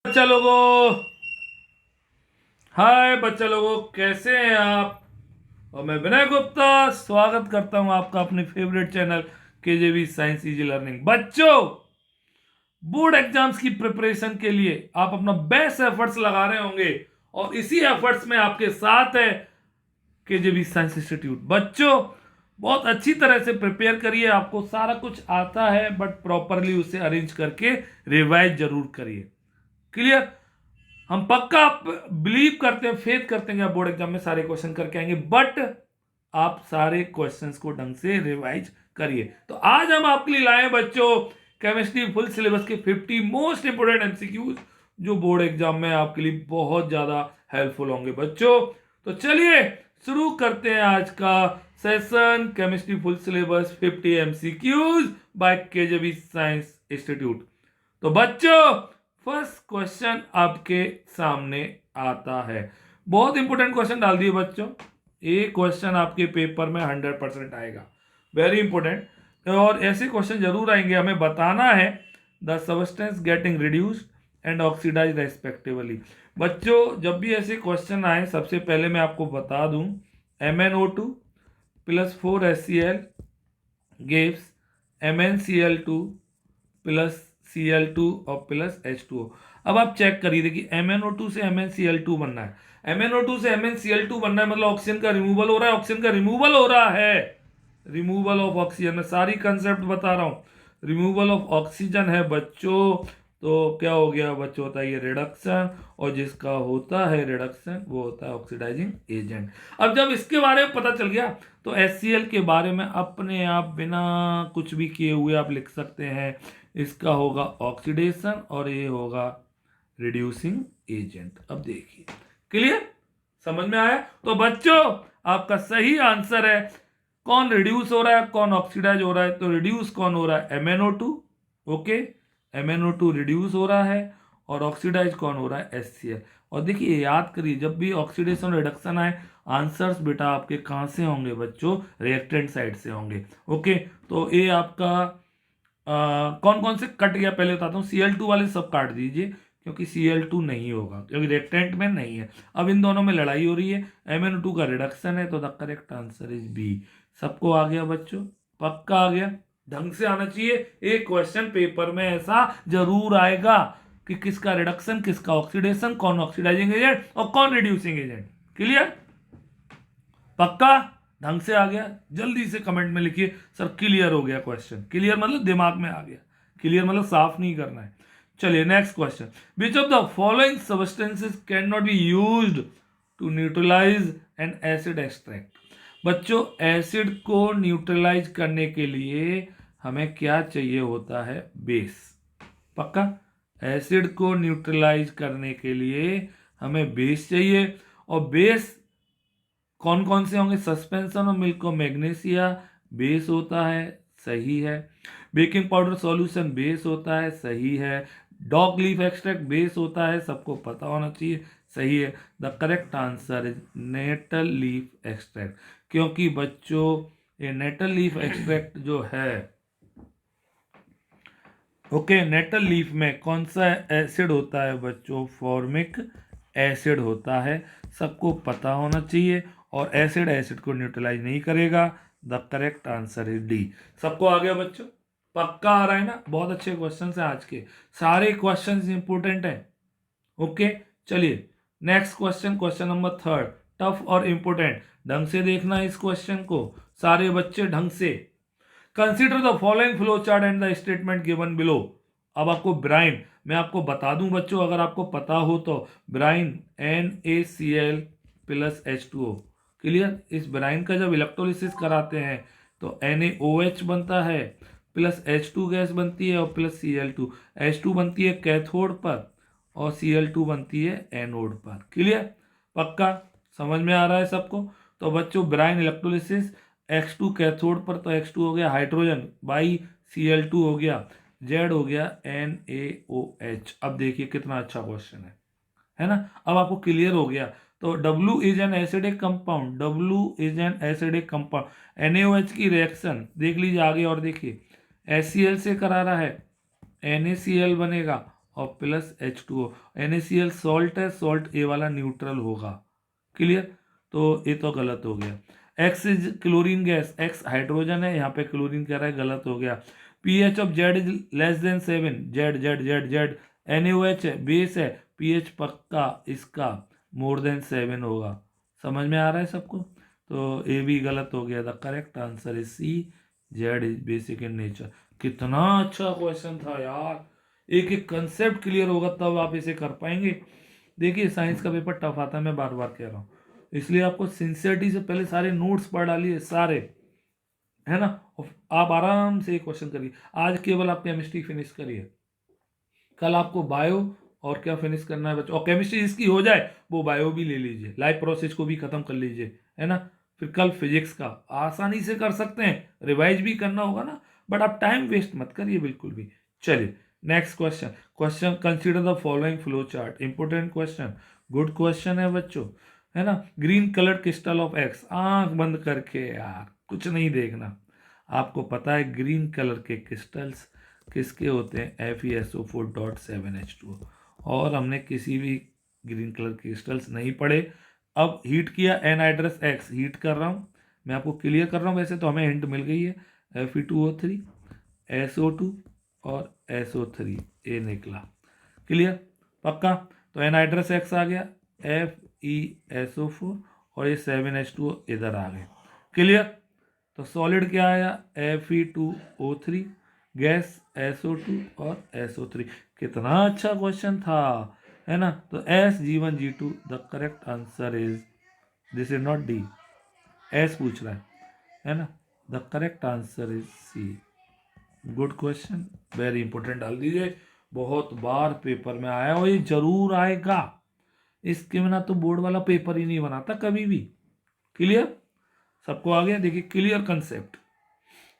बच्चा लोगों, हाय बच्चा लोगों, कैसे हैं आप। और मैं विनय गुप्ता स्वागत करता हूं आपका अपने favourite channel KJV science easy learning. बच्चों, बोर्ड एग्जाम्स की प्रिपरेशन के लिए आप अपना बेस्ट एफर्ट्स लगा रहे होंगे और इसी एफर्ट्स में आपके साथ है केजेवी साइंस इंस्टीट्यूट। बच्चों, बहुत अच्छी तरह से प्रिपेयर करिए। आपको सारा कुछ आता है, बट प्रॉपरली उसे अरेंज करके रिवाइज जरूर करिए। क्लियर। हम पक्का बिलीव करते हैं, फेथ करते हैं कि आप बोर्ड एग्जाम में सारे क्वेश्चन करके आएंगे, बट आप सारे क्वेश्चंस को ढंग से रिवाइज करिए। तो आज हम आपके लिए लाए बच्चों केमिस्ट्री फुल सिलेबस के 50 मोस्ट इंपोर्टेंट एमसीक्यूज, जो बोर्ड एग्जाम में आपके लिए बहुत ज्यादा हेल्पफुल होंगे बच्चों। तो चलिए शुरू करते हैं आज का session, chemistry full syllabus 50 MCQs by KJV science institute. तो बच्चों, फर्स्ट क्वेश्चन आपके सामने आता है। बहुत इंपोर्टेंट क्वेश्चन डाल दिए बच्चों। ये क्वेश्चन आपके पेपर में 100% आएगा, वेरी इंपॉर्टेंट। और ऐसे क्वेश्चन जरूर आएंगे। हमें बताना है the substance getting reduced and oxidise respectively. बच्चों, जब भी ऐसे क्वेश्चन आए, सबसे पहले मैं आपको बता दूं, MnO2 plus 4HCl gives MnCl2 plus Cl2 और प्लस H2O। अब आप चेक करिए, देखिए MnO2 से MnCl2 बनना है, MnO2 से MnCl2 बनना है, मतलब ऑक्सीजन का रिमूवल हो रहा है, ऑक्सीजन का रिमूवल हो रहा है, रिमूवल ऑफ ऑक्सीजन। मैं सारी कंसेप्ट बता रहा हूं। रिमूवल ऑफ ऑक्सीजन है बच्चों, तो क्या हो गया बच्चों, होता है ये रिडक्शन, और जिसका होता है रिडक्शन वो होता है ऑक्सीडाइजिंग एजेंट। अब जब इसके बारे में पता चल गया, तो HCl के बारे में अपने आप बिना कुछ भी किए हुए आप लिख सकते हैं, इसका होगा ऑक्सीडेशन और ये होगा रिड्यूसिंग एजेंट। अब देखिए, क्लियर, समझ में आया। तो बच्चों, आपका सही आंसर है, कौन रिड्यूस हो रहा है कौन ऑक्सीडाइज हो रहा है, तो रिड्यूस कौन हो रहा है, MnO2। ओके, MnO2 रिड्यूस हो रहा है, और ऑक्सीडाइज कौन हो रहा है, HCl। और देखिए, याद करिए, जब भी ऑक्सीडेशन रिडक्शन आए, आंसर्स बेटा आपके कहां से होंगे बच्चों, रिएक्टेंट साइड से होंगे। ओके, तो ये आपका कौन कौन से कट गया पहले बताता हूँ। Cl2 वाले सब काट दीजिए, क्योंकि Cl2 नहीं होगा, क्योंकि रिएक्टेंट में नहीं है। अब इन दोनों में लड़ाई हो रही है, MnO2 का रिडक्शन है, तो the correct answer is B. सबको आ गया बच्चों, पक्का आ गया, ढंग से आना चाहिए। एक क्वेश्चन पेपर में ऐसा जरूर आएगा कि किसका रिडक्शन, किसका ऑक्सीडेशन, कौन ऑक्सीडाइजिंग एजेंट और कौन रिड्यूसिंग एजेंट। क्लियर, पक्का, ढंग से आ गया। जल्दी से कमेंट में लिखिए सर क्लियर हो गया क्वेश्चन। क्लियर मतलब दिमाग में आ गया, क्लियर मतलब साफ नहीं करना है। चलिए next question, which of the following substances can not be used to neutralise an acid extract. बच्चों, एसिड को न्यूट्रलाइज करने के लिए हमें क्या चाहिए होता है, बेस। पक्का, एसिड को न्यूट्रलाइज करने के लिए हमें बेस चाहिए, और बेस कौन कौन से होंगे, सस्पेंशन ऑफ मिल्क और मैग्नीशिया बेस होता है, सही है। बेकिंग पाउडर सॉल्यूशन बेस होता है, सही है। डॉग लीफ एक्सट्रैक्ट बेस होता है, सबको पता होना चाहिए, सही है। The correct answer is nettle leaf extract, क्योंकि बच्चों ये नेटल लीफ एक्सट्रैक्ट जो है, ओके, नेटल लीफ में कौन सा एसिड होता है बच्चों, फॉर्मिक एसिड होता है, सबको पता होना चाहिए। और एसिड एसिड को न्यूट्रलाइज नहीं करेगा। The correct answer is D. सबको आ गया बच्चों, पक्का आ रहा है ना। बहुत अच्छे क्वेश्चन हैं आज के, सारे क्वेश्चंस इंपोर्टेंट हैं। ओके, चलिए next question, question number 3, tough और इंपोर्टेंट। ढंग से देखना इस क्वेश्चन को, सारे बच्चे ढंग से। Consider the following flow chart and the statement given below. अब आपको ब्राइन, मैं आपको बता दूं बच्चों, अगर आपको पता हो तो, brine NaCl plus H2O। Clear, इस ब्राइन का जब इलेक्ट्रोलिसिस कराते हैं तो NaOH बनता है, प्लस H2 गैस बनती है, और प्लस Cl2। H2 बनती है कैथोड पर, और Cl2 बनती है एनोड पर। क्लियर, पक्का, समझ में आ रहा है सबको। तो बच्चों, ब्राइन इलेक्ट्रोलिसिस, X2 कैथोड पर, तो X2 हो गया हाइड्रोजन बाई Cl2 हो गया, Z हो गया NaOH। अब देखिए कितना अच्छा क्वेश्चन है ना। अब आपको क्लियर हो गया। तो W is an acidic compound, W is an acidic compound. NaOH की रिएक्शन देख लीजिए आगे, और देखिए HCl से करा रहा है, NaCl बनेगा, और प्लस H2O। NaCl सॉल्ट है, सॉल्ट ए वाला न्यूट्रल होगा। क्लियर? तो ये तो गलत हो गया। X is chlorine gas, X hydrogen है, यहाँ पे क्लोरीन कह रहा है, गलत हो गया। pH of Z is less than 7, Z। NaOH है, बेस है, pH पक्का इसका मोर देन 7 होगा। समझ में आ रहा है सबको? तो ये भी गलत हो गया। The correct answer is C, Z is basic in nature. कितना अच्छा क्वेश्चन था यार। एक एक कंसेप्ट क्लियर होगा तब आप इसे कर पाएंगे। देखिए साइंस का पेपर टफ आता है, मैं बार बार कह रहा हूँ, इसलिए आपको सिंसियरिटी से पहले सारे नोट्स पढ़ डालिए सारे, है ना। आप आराम से क्वेश्चन करिए। आज केवल आप केमिस्ट्री फिनिश करिए, कल आपको बायो और क्या फिनिश करना है बच्चों, और केमिस्ट्री जिसकी हो जाए वो बायो भी ले लीजिए, लाइफ प्रोसेस को भी खत्म कर लीजिए, है ना। फिर कल फिजिक्स का आसानी से कर सकते हैं, रिवाइज भी करना होगा ना, बट आप टाइम वेस्ट मत करिए बिल्कुल भी। चलिए next question consider the following flow chart. Important question, good question है बच्चों, है ना। Green colour crystal of x, आंख बंद करके यार, कुछ नहीं देखना। आपको पता है ग्रीन कलर के क्रिस्टल्स किसके होते हैं? FeSO4.7H2O। और हमने किसी भी ग्रीन कलर क्रिस्टल्स नहीं पढ़े। अब हीट किया एनहाइड्रस एक्स, हीट कर रहा हूँ, मैं आपको क्लियर कर रहा हूँ, वैसे तो हमें हिंट मिल गई है। Fe2O3, SO2 और SO3, ये निकला। क्लियर? पक्का? तो एनहाइड्रस एक्स आ गया, FeSO4 और ये 7H2O इधर आ गए। क्लियर? तो सॉलिड क्या आया? Fe2O3, गैस SO2 और SO3। कितना अच्छा क्वेश्चन था, है ना। तो SG1G2, the correct answer is, this is not D, S पूछ रहा है ना। The correct answer is C. Good question, very important, डाल दीजिए, बहुत बार पेपर में आया और ये जरूर आएगा, इसके बिना तो बोर्ड वाला पेपर ही नहीं बनाता कभी भी। क्लियर? सबको आ गया? देखिए क्लियर कंसेप्ट।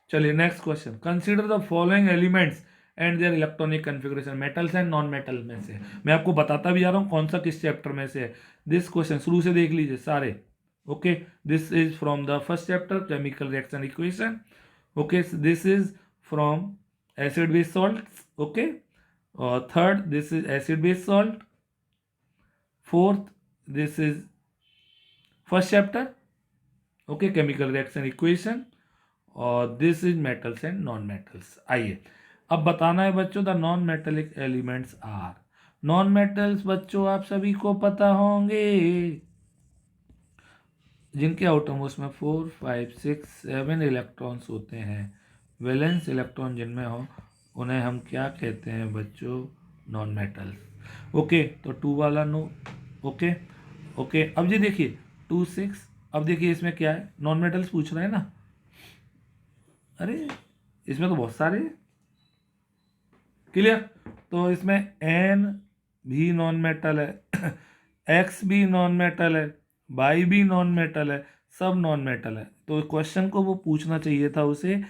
चलिए next question, consider the following elements and their electronic configuration. Metals and non metal में से मैं आपको बताता भी जा रहा हूँ कौन सा किस चैप्टर में से है। दिस क्वेश्चन शुरू से देख लीजिए सारे। Okay, this is from the first chapter chemical reaction equation. Okay, this is from acid base salt. Okay, और third this is acid base salt. Fourth this is first chapter, okay, chemical reaction equation. और this is metals and non metals. आइए अब बताना है बच्चों, the non metallic elements are. Non metals बच्चों आप सभी को पता होंगे, जिनके आउटरमोस्ट में 4, 5, 6, 7 इलेक्ट्रॉन्स होते हैं, वैलेंस इलेक्ट्रॉन जिनमें हो, उन्हें हम क्या कहते हैं बच्चों? Non metals. ओके, तो 2 वाला नो। ओके ओके, अब ये देखिए 2, 6, अब देखिए इसमें क्या है, नॉन मेटल्स पूछ रहा है ना। अरे इसमें तो बहुत सारे हैं। क्लियर? तो इसमें एन भी नॉन मेटल है, एक्स भी नॉन मेटल है, वाई भी नॉन मेटल है, सब नॉन मेटल है। तो क्वेश्चन को वो पूछना चाहिए था उसे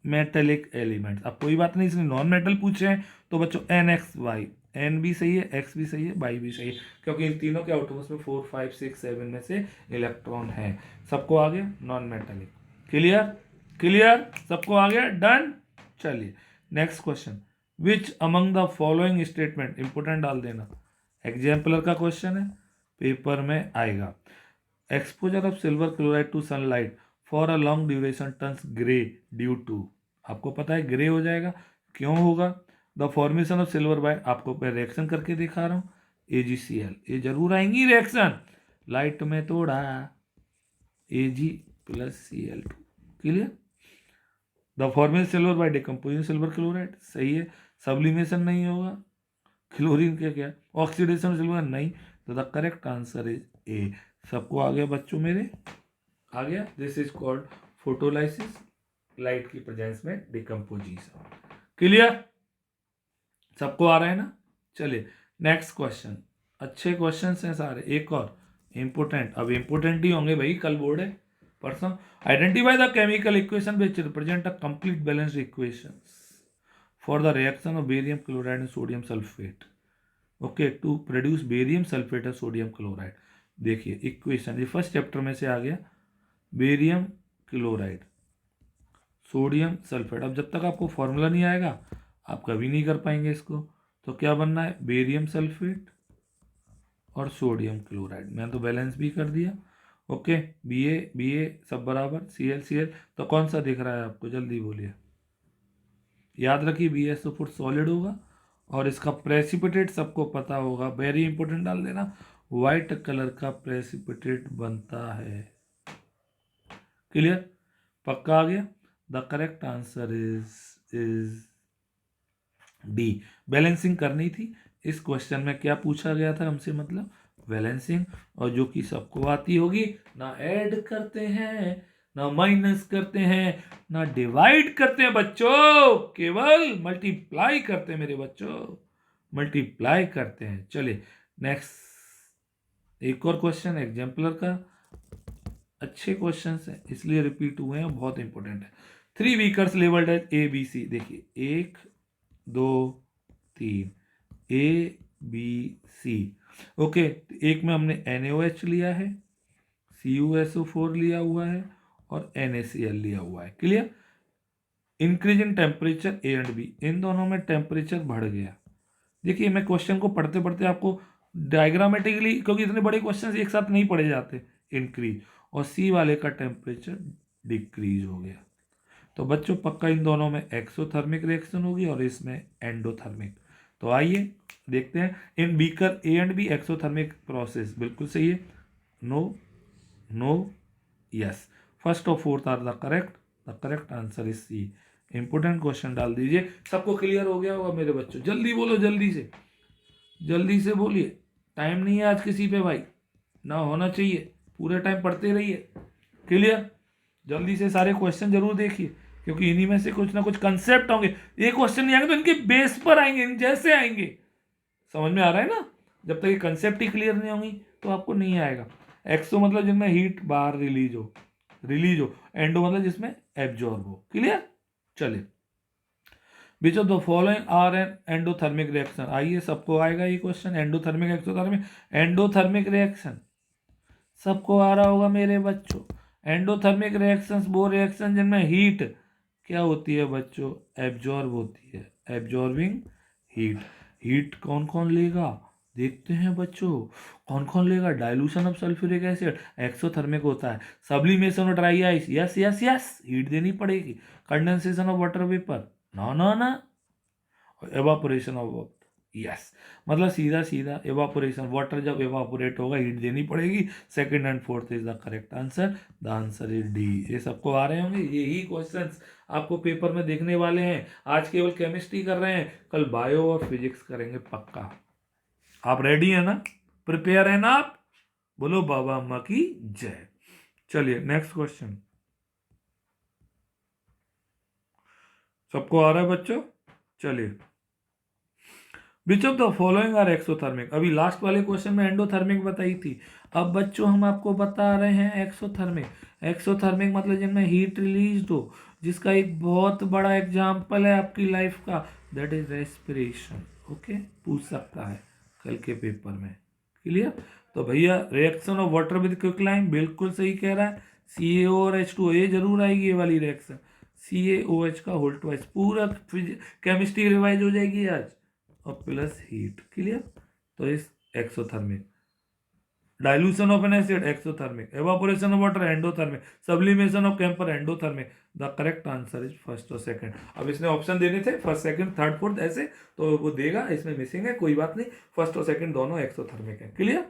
मेटेलिक एलिमेंट्स। अब कोई बात नहीं, इसने नॉन मेटल पूछे हैं तो बच्चों एन एक्स वाई, एन भी सही है, एक्स भी सही है, वाई भी सही है, क्योंकि इन तीनों के आउटमोस्ट में 4, 5, 6, 7 में से इलेक्ट्रॉन है। सबको आ गया नॉन मेटेलिक। क्लियर? क्लियर? सबको आ गया? डन। चलिए next question, which among the following statement, important डाल देना, एग्जाम्पलर का क्वेश्चन है, पेपर में आएगा। Exposure of silver chloride to sunlight for a long duration turns grey due to, आपको पता है ग्रे हो जाएगा, क्यों होगा? The formation of silver by, आपको मैं रिएक्शन करके दिखा रहा हूँ, AgCl, ये जरूर आएंगी रिएक्शन, लाइट में तोड़ा Ag plus Cl2। Clear? The formation silver by decomposing silver chloride, सही है। सब्लिमेशन नहीं होगा, क्लोरीन के क्या, ऑक्सीडेशन सिल्वर नहीं, तो द करेक्ट आंसर इज ए। सबको आ गया बच्चों मेरे? आ गया। This is called photolysis, light की प्रेजेंस में डिकम्पोजिशन। क्लियर? सबको आ रहा है ना। चलिए नेक्स्ट क्वेश्चन, अच्छे क्वेश्चन हैं सारे। एक और इंपोर्टेंट, अब इंपोर्टेंट ही होंगे भाई, कल बोर्ड है परसों। Identify the chemical equation which represent a complete balanced equation for the reaction of barium chloride and sodium sulphate. Okay, to produce barium sulphate और सोडियम क्लोराइड। देखिए इक्वेशन, ये फर्स्ट चैप्टर में से आ गया, बेरियम क्लोराइड, सोडियम सल्फेट। अब जब तक आपको फॉर्मूला नहीं आएगा आप कभी नहीं कर पाएंगे इसको। तो क्या बनना है, बेरियम सल्फेट और सोडियम क्लोराइड। मैंने तो बैलेंस भी कर दिया। ओके, बी ए सब बराबर, सी एल। तो कौन सा दिख रहा है आपको, जल्दी बोलिए। याद रखिए BaSO4 सॉलिड होगा और इसका प्रेसिपिटेट सबको पता होगा, वेरी इंपॉर्टेंट डाल देना, वाइट कलर का प्रेसिपिटेट बनता है। क्लियर, पक्का आ गया। The correct answer is D. Balancing करनी थी। इस क्वेश्चन में क्या पूछा गया था हमसे, मतलब बैलेंसिंग, और जो कि सबको आती होगी। ना ऐड करते हैं, ना माइनस करते हैं, ना डिवाइड करते हैं बच्चों, केवल मल्टीप्लाई करते हैं मेरे बच्चों, मल्टीप्लाई करते हैं। चलिए नेक्स्ट, एक और क्वेश्चन एग्जाम्पलर का। अच्छे क्वेश्चन है इसलिए रिपीट हुए हैं, बहुत इंपॉर्टेंट है। 3 बीकर्स लेवल्ड एज ABC, देखिए 1 2 3, ABC। ओके, एक में हमने NaOH लिया है, CuSO4 लिया हुआ है और NaCl लिया हुआ है। Clear, increase in temperature A and B, इन दोनों में टेम्परेचर बढ़ गया। देखिए मैं क्वेश्चन को पढ़ते पढ़ते आपको डायग्रामेटिकली, क्योंकि इतने बड़े क्वेश्चन एक साथ नहीं पढ़े जाते, इंक्रीज, और C वाले का टेम्परेचर डिक्रीज हो गया। तो बच्चों पक्का इन दोनों में एक्सोथर्मिक रिएक्शन होगी और इसमें एंडोथर्मिक। तो आइए देखते हैं, in beaker A and B exothermic process, बिल्कुल सही है। नो, नो, यस, फर्स्ट और fourth are the correct answer is C. Important question डाल दीजिए। सबको क्लियर हो गया होगा मेरे बच्चों, जल्दी बोलो, जल्दी से बोलिए, टाइम नहीं है आज किसी पे भाई, ना होना चाहिए, पूरे टाइम पढ़ते रहिए। क्लियर, जल्दी से सारे क्वेश्चन जरूर देखिए, क्योंकि इन्हीं में से कुछ ना कुछ कंसेप्ट होंगे। ये क्वेश्चन नहीं आएंगे तो इनके बेस पर आएंगे, इन जैसे आएंगे। समझ में आ रहा है ना, जब तक ये कंसेप्ट ही क्लियर नहीं होंगी तो आपको नहीं आएगा। एक्सो मतलब जिसमें हीट बाहर रिलीज हो, एंडो मतलब जिसमें एब्जॉर्ब हो। क्लियर, चलिए, which of the following are an endothermic reaction, आइए सबको आएगा ये question, endothermic exothermic. Endothermic reaction सबको आ रहा होगा मेरे बच्चों। एंडोथर्मिक रिएक्शंस वो रिएक्शन जिनमें हीट क्या होती है बच्चों, एब्जॉर्ब होती है, एब्जॉर्बिंग हीट। हीट कौन कौन लेगा, देखते हैं बच्चों, कौन कौन लेगा। Dilution of sulphuric acid exothermic होता है। Sublimation of dry ice, yes yes yes, heat देनी पड़ेगी। कंडेंसेशन ऑफ वाटर वेपर, ना ना ना। एवापोरेशन ऑफ वाटर, यस, मतलब सीधा सीधा एवापोरेशन, वाटर जब एवापोरेट होगा हीट देनी पड़ेगी। Second and fourth is the correct answer, the answer is D. ये सबको आ रहे होंगे, यही क्वेश्चंस आपको पेपर में देखने वाले हैं। आज केवल केमिस्ट्री कर रहे हैं, कल बायो और फिजिक्स करेंगे पक्का। आप रेडी है ना, प्रिपेयर है ना आप, बोलो बाबा अम्मा की जय। चलिए नेक्स्ट क्वेश्चन, सबको आ रहा है बच्चों। चलिए, which of the following are exothermic, अभी लास्ट वाले क्वेश्चन में एंडोथर्मिक बताई थी, अब बच्चों हम आपको बता रहे हैं एक्सोथर्मिक। एक्सोथर्मिक मतलब जिनमें हीट रिलीज हो, जिसका एक बहुत बड़ा एग्जाम्पल है आपकी लाइफ का, दैट इज रेस्पिरेशन। ओके, पूछ सकता है कल के पेपर में। क्लियर, तो भैया रिएक्शन ऑफ वाटर विद क्विकलाइन, बिल्कुल सही कह रहा है, CaO और H2O, ये जरूर आएगी ये वाली रिएक्शन, CaOH का होल ट्वाइस, पूरा केमिस्ट्री रिवाइज हो जाएगी आज, और प्लस हीट। क्लियर, तो इस exothermic. Dilution of an acid exothermic, evaporation of water endothermic, sublimation of camper endothermic. The correct answer is first और सेकंड। अब इसने ऑप्शन देने थे फर्स्ट सेकंड थर्ड फोर्थ ऐसे, तो वो देगा, इसमें मिसिंग है, कोई बात नहीं, फर्स्ट और सेकंड दोनों एक्सोथर्मिक है। क्लियर,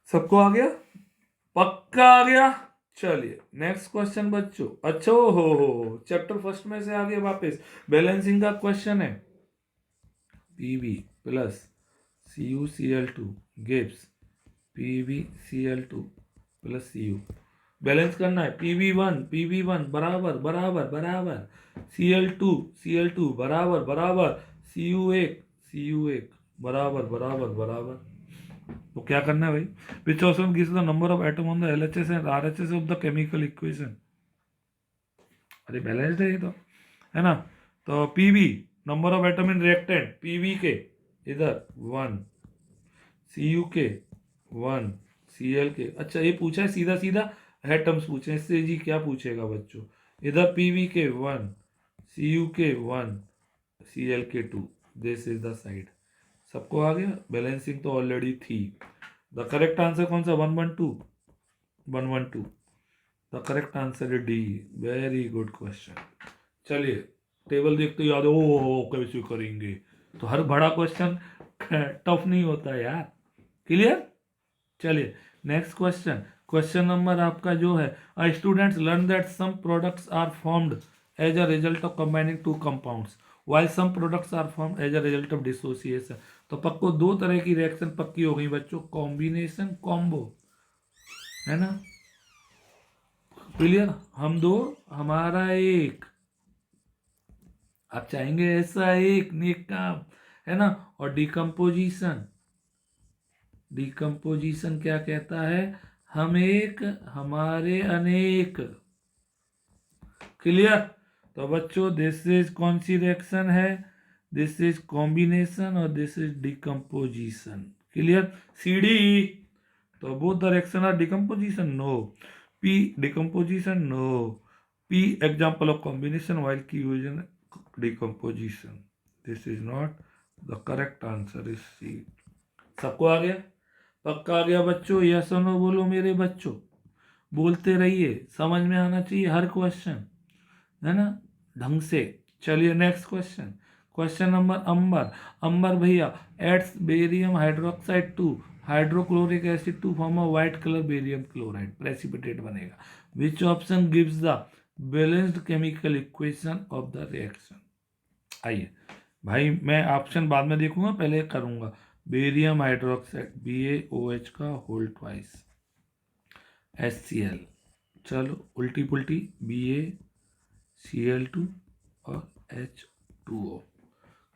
सबको आ गया, पक्का आ गया। चलिए नेक्स्ट क्वेश्चन बच्चों, अच्छा हो चैप्टर फर्स्ट में से आगे वापस बैलेंसिंग का क्वेश्चन है। Pb plus CuCl2 gives PbCl2 plus Cu, balance करना है। Pb1 बराबर बराबर बराबर, Cl2 बराबर बराबर, Cu1 बराबर बराबर बराबर। तो क्या करना है भाई, विच option gives the number of atom on the LHS and RHS of the chemical equation. अरे बैलेंस्ड है ये तो, है ना। तो Pb number of atom in reactant, Pb के इधर 1, Cu के 1, Cl के, अच्छा ये पूछा है सीधा सीधा एटम्स पूछे, इससे जी क्या पूछेगा बच्चों, इधर Pb के 1, Cu के 1, Cl के 2। This is the side. सबको आ गया? बैलेंसिंग तो ऑलरेडी थी। द करेक्ट आंसर कौन सा? 112, 112। द करेक्ट आंसर है डी। Very good question. चलिए टेबल देखते याद है, ओ कैसे करेंगे। तो हर बड़ा क्वेश्चन टफ नहीं होता यार। क्लियर? चलिए नेक्स्ट क्वेश्चन। क्वेश्चन नंबर आपका जो है, students learn that some products are formed as a result of combining two compounds while some products are formed as a result of dissociation। तो पक्को दो तरह की रिएक्शन पक्की हो गई बच्चों, कॉम्बिनेशन कॉम्बो, है ना? क्लियर? हम दो हमारा एक, आप चाहेंगे ऐसा एक नेक काम, है ना? और डिकम्पोजिशन, डिकम्पोजिशन क्या कहता है? हम एक हमारे अनेक। क्लियर? तो बच्चों दिस इज कौन सी रिएक्शन है? दिस इज कॉम्बिनेशन और this is decomposition. Clear? CD. तो both the reaction are decomposition? No. P decomposition? No. P example of combination while की यूजन decomposition. This is not the correct answer is C. सबको आ गया? पक्का आ गया बच्चों? यस और नो बोलो मेरे बच्चों, बोलते रहिए, समझ में आना चाहिए हर क्वेश्चन, है ना, ढंग से। चलिए next question. Question number Ambar. Ambar भैया adds barium hydroxide to hydrochloric acid to form a white colour barium chloride, precipitate बनेगा। Which option gives the balanced chemical equation of the reaction? आइए भाई, मैं ऑप्शन बाद में देखूंगा, पहले करूंगा। बेरियम हाइड्रोक्साइड BaOH का होल ट्वाइस HCl, चलो उल्टी पुल्टी BaCl2 और H2O।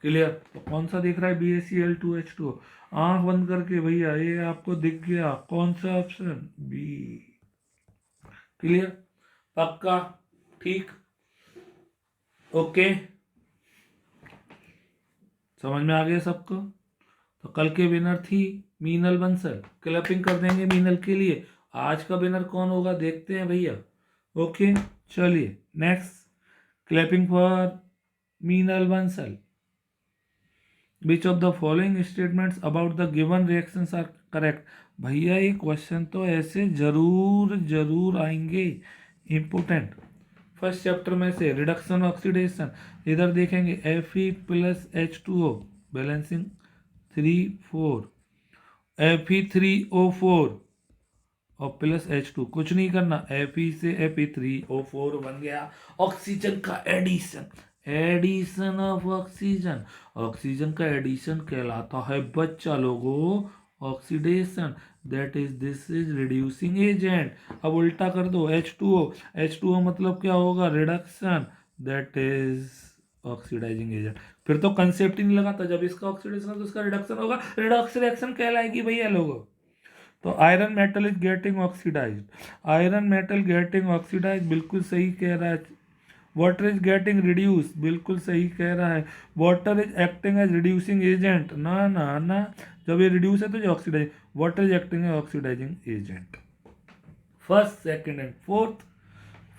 क्लियर? तो कौन सा दिख रहा है? BaCl2 H2O। आंख बंद करके भैया, ये आपको दिख गया कौन सा ऑप्शन? बी। क्लियर? पक्का? ठीक, ओके, समझ में आ गया सबको? तो कल के विनर थी मीनल बंसल, क्लैपिंग कर देंगे मीनल के लिए। आज का विनर कौन होगा देखते हैं भैया। ओके चलिए next, clapping for Meenal Bansal. Which of the following statements about the given reactions are correct? भैया ये क्वेश्चन तो ऐसे जरूर जरूर आएंगे, इंपोर्टेंट। फर्स्ट चैप्टर में से रिडक्शन ऑक्सीडेशन, इधर देखेंगे Fe plus H2O balancing 3 4, Fe3O4 और प्लस H2, कुछ नहीं करना, Fe से Fe3O4 बन गया। ऑक्सीजन का addition, addition of oxygen, oxygen का एडिशन कहलाता है बच्चा लोगों oxidation. That is this is reducing agent. अब उल्टा कर दो, H2O, H2O मतलब क्या होगा? Reduction, that is oxidising agent. फिर तो कंसेप्ट ही नहीं लगाता, जब इसका ऑक्सीडेशन है तो उसका रिडक्शन होगा, रिडॉक्स रिएक्शन कहलाएगी भैया लोगों। तो iron metal is getting oxidised, iron metal getting oxidised, बिल्कुल सही कह रहा है। वाटर इज गेटिंग रिड्यूस, बिल्कुल सही कह रहा है। Water is acting as reducing agent, ना ना ना, जब ये रिड्यूस है तो ये oxidise, water is acting as oxidising agent. First second and fourth,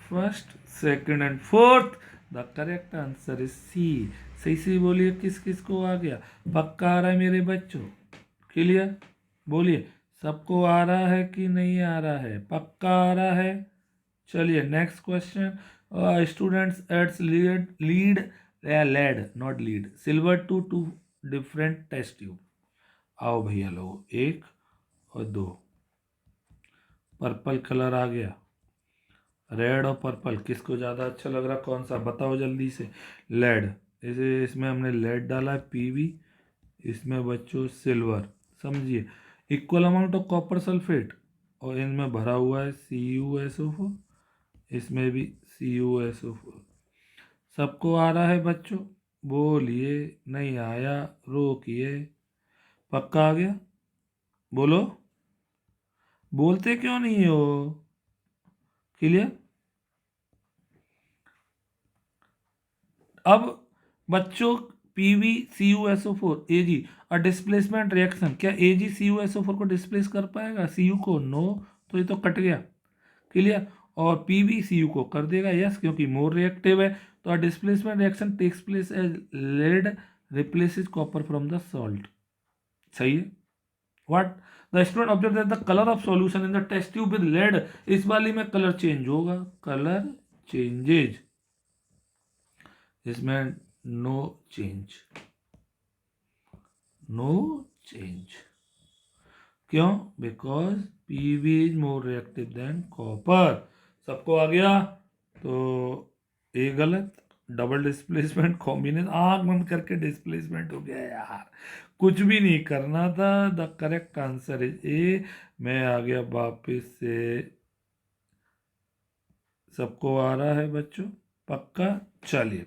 first second and fourth, the correct answer is C. सही से बोलिए किस किस को आ गया? पक्का आ रहा है मेरे बच्चों? क्लियर? बोलिए सबको आ रहा है कि नहीं आ रहा है? पक्का आ रहा है? चलिए next question. Students adds lead lead not lead silver to different test tube. आओ भैया लोग, 1 और 2, पर्पल कलर आ गया, रेड और पर्पल, किसको ज़्यादा अच्छा लग रहा? कौन सा बताओ जल्दी से। लेड, इसे इसमें हमने लेड डाला है PB, इसमें बच्चों सिल्वर, समझिए। Equal amount of copper sulphate और इनमें भरा हुआ है CuSO4, इसमें भी CuSO4। सबको आ रहा है बच्चों? बोलिए, नहीं आया रोकिए। पक्का आ गया? बोलो, बोलते क्यों नहीं हो? क्लियर? अब बच्चों PbCuSO4 Ag और डिस्प्लेसमेंट रिएक्शन, क्या AgCuSO4 को डिस्प्लेस कर पाएगा Cu को? नो, तो ये तो कट गया। क्लियर? और PbCu को कर देगा, यस, क्योंकि मोर रिएक्टिव है। तो displacement reaction takes place as lead replaces copper from the salt. सही है। What the student observe that the colour of solution in the test tube with lead, इस वाली में कलर चेंज होगा, कलर चेंजेज, इसमें no change, no change. क्यों? Because PB is more reactive than copper. सबको आ गया? तो ए गलत, डबल डिस्प्लेसमेंट कॉम्बिनेशन, आंख बंद करके डिस्प्लेसमेंट हो गया यार, कुछ भी नहीं करना था। द करेक्ट आंसर इज ए। मैं आ गया वापिस से। सबको आ रहा है बच्चों? पक्का? चलिए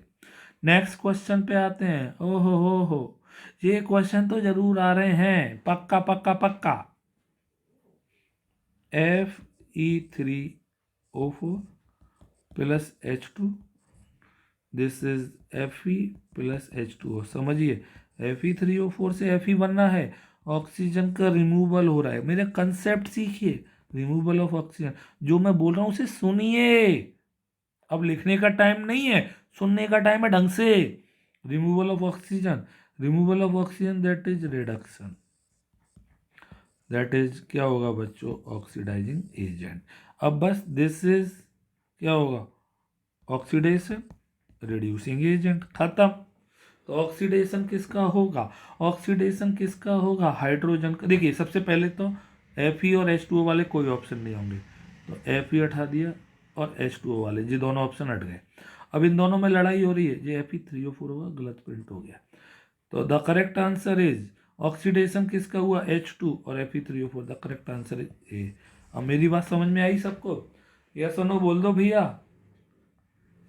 नेक्स्ट क्वेश्चन पे आते हैं। ओहो हो, ये क्वेश्चन तो जरूर आ रहे हैं, पक्का पक्का पक्का। Fe3O4 plus H2, this is Fe plus H2O। समझिए, Fe3O4 से Fe बनना है, ऑक्सीजन का रिमूवल हो रहा है। मेरे कंसेप्ट सीखिए, रिमूवल ऑफ ऑक्सीजन। जो मैं बोल रहा हूँ उसे सुनिए, अब लिखने का टाइम नहीं है, सुनने का टाइम है ढंग से। Removal of oxygen, removal of oxygen that is reduction, that is क्या होगा बच्चों? Oxidising agent. अब बस दिस इज क्या होगा? ऑक्सीडेशन, रिड्यूसिंग एजेंट, खत्म। तो ऑक्सीडेशन किसका होगा? ऑक्सीडेशन किसका होगा? हाइड्रोजन का। देखिए सबसे पहले तो Fe और H2O वाले कोई ऑप्शन नहीं होंगे, तो Fe हटा दिया और H2O वाले, ये दोनों ऑप्शन हट गए। अब इन दोनों में लड़ाई हो रही है, ये Fe3O4 होगा, गलत प्रिंट हो गया। तो the correct answer is, oxidation किसका हुआ? H2 और Fe3O4, the correct answer is ए। अब मेरी बात समझ में आई सबको? यस और नो बोल दो भैया,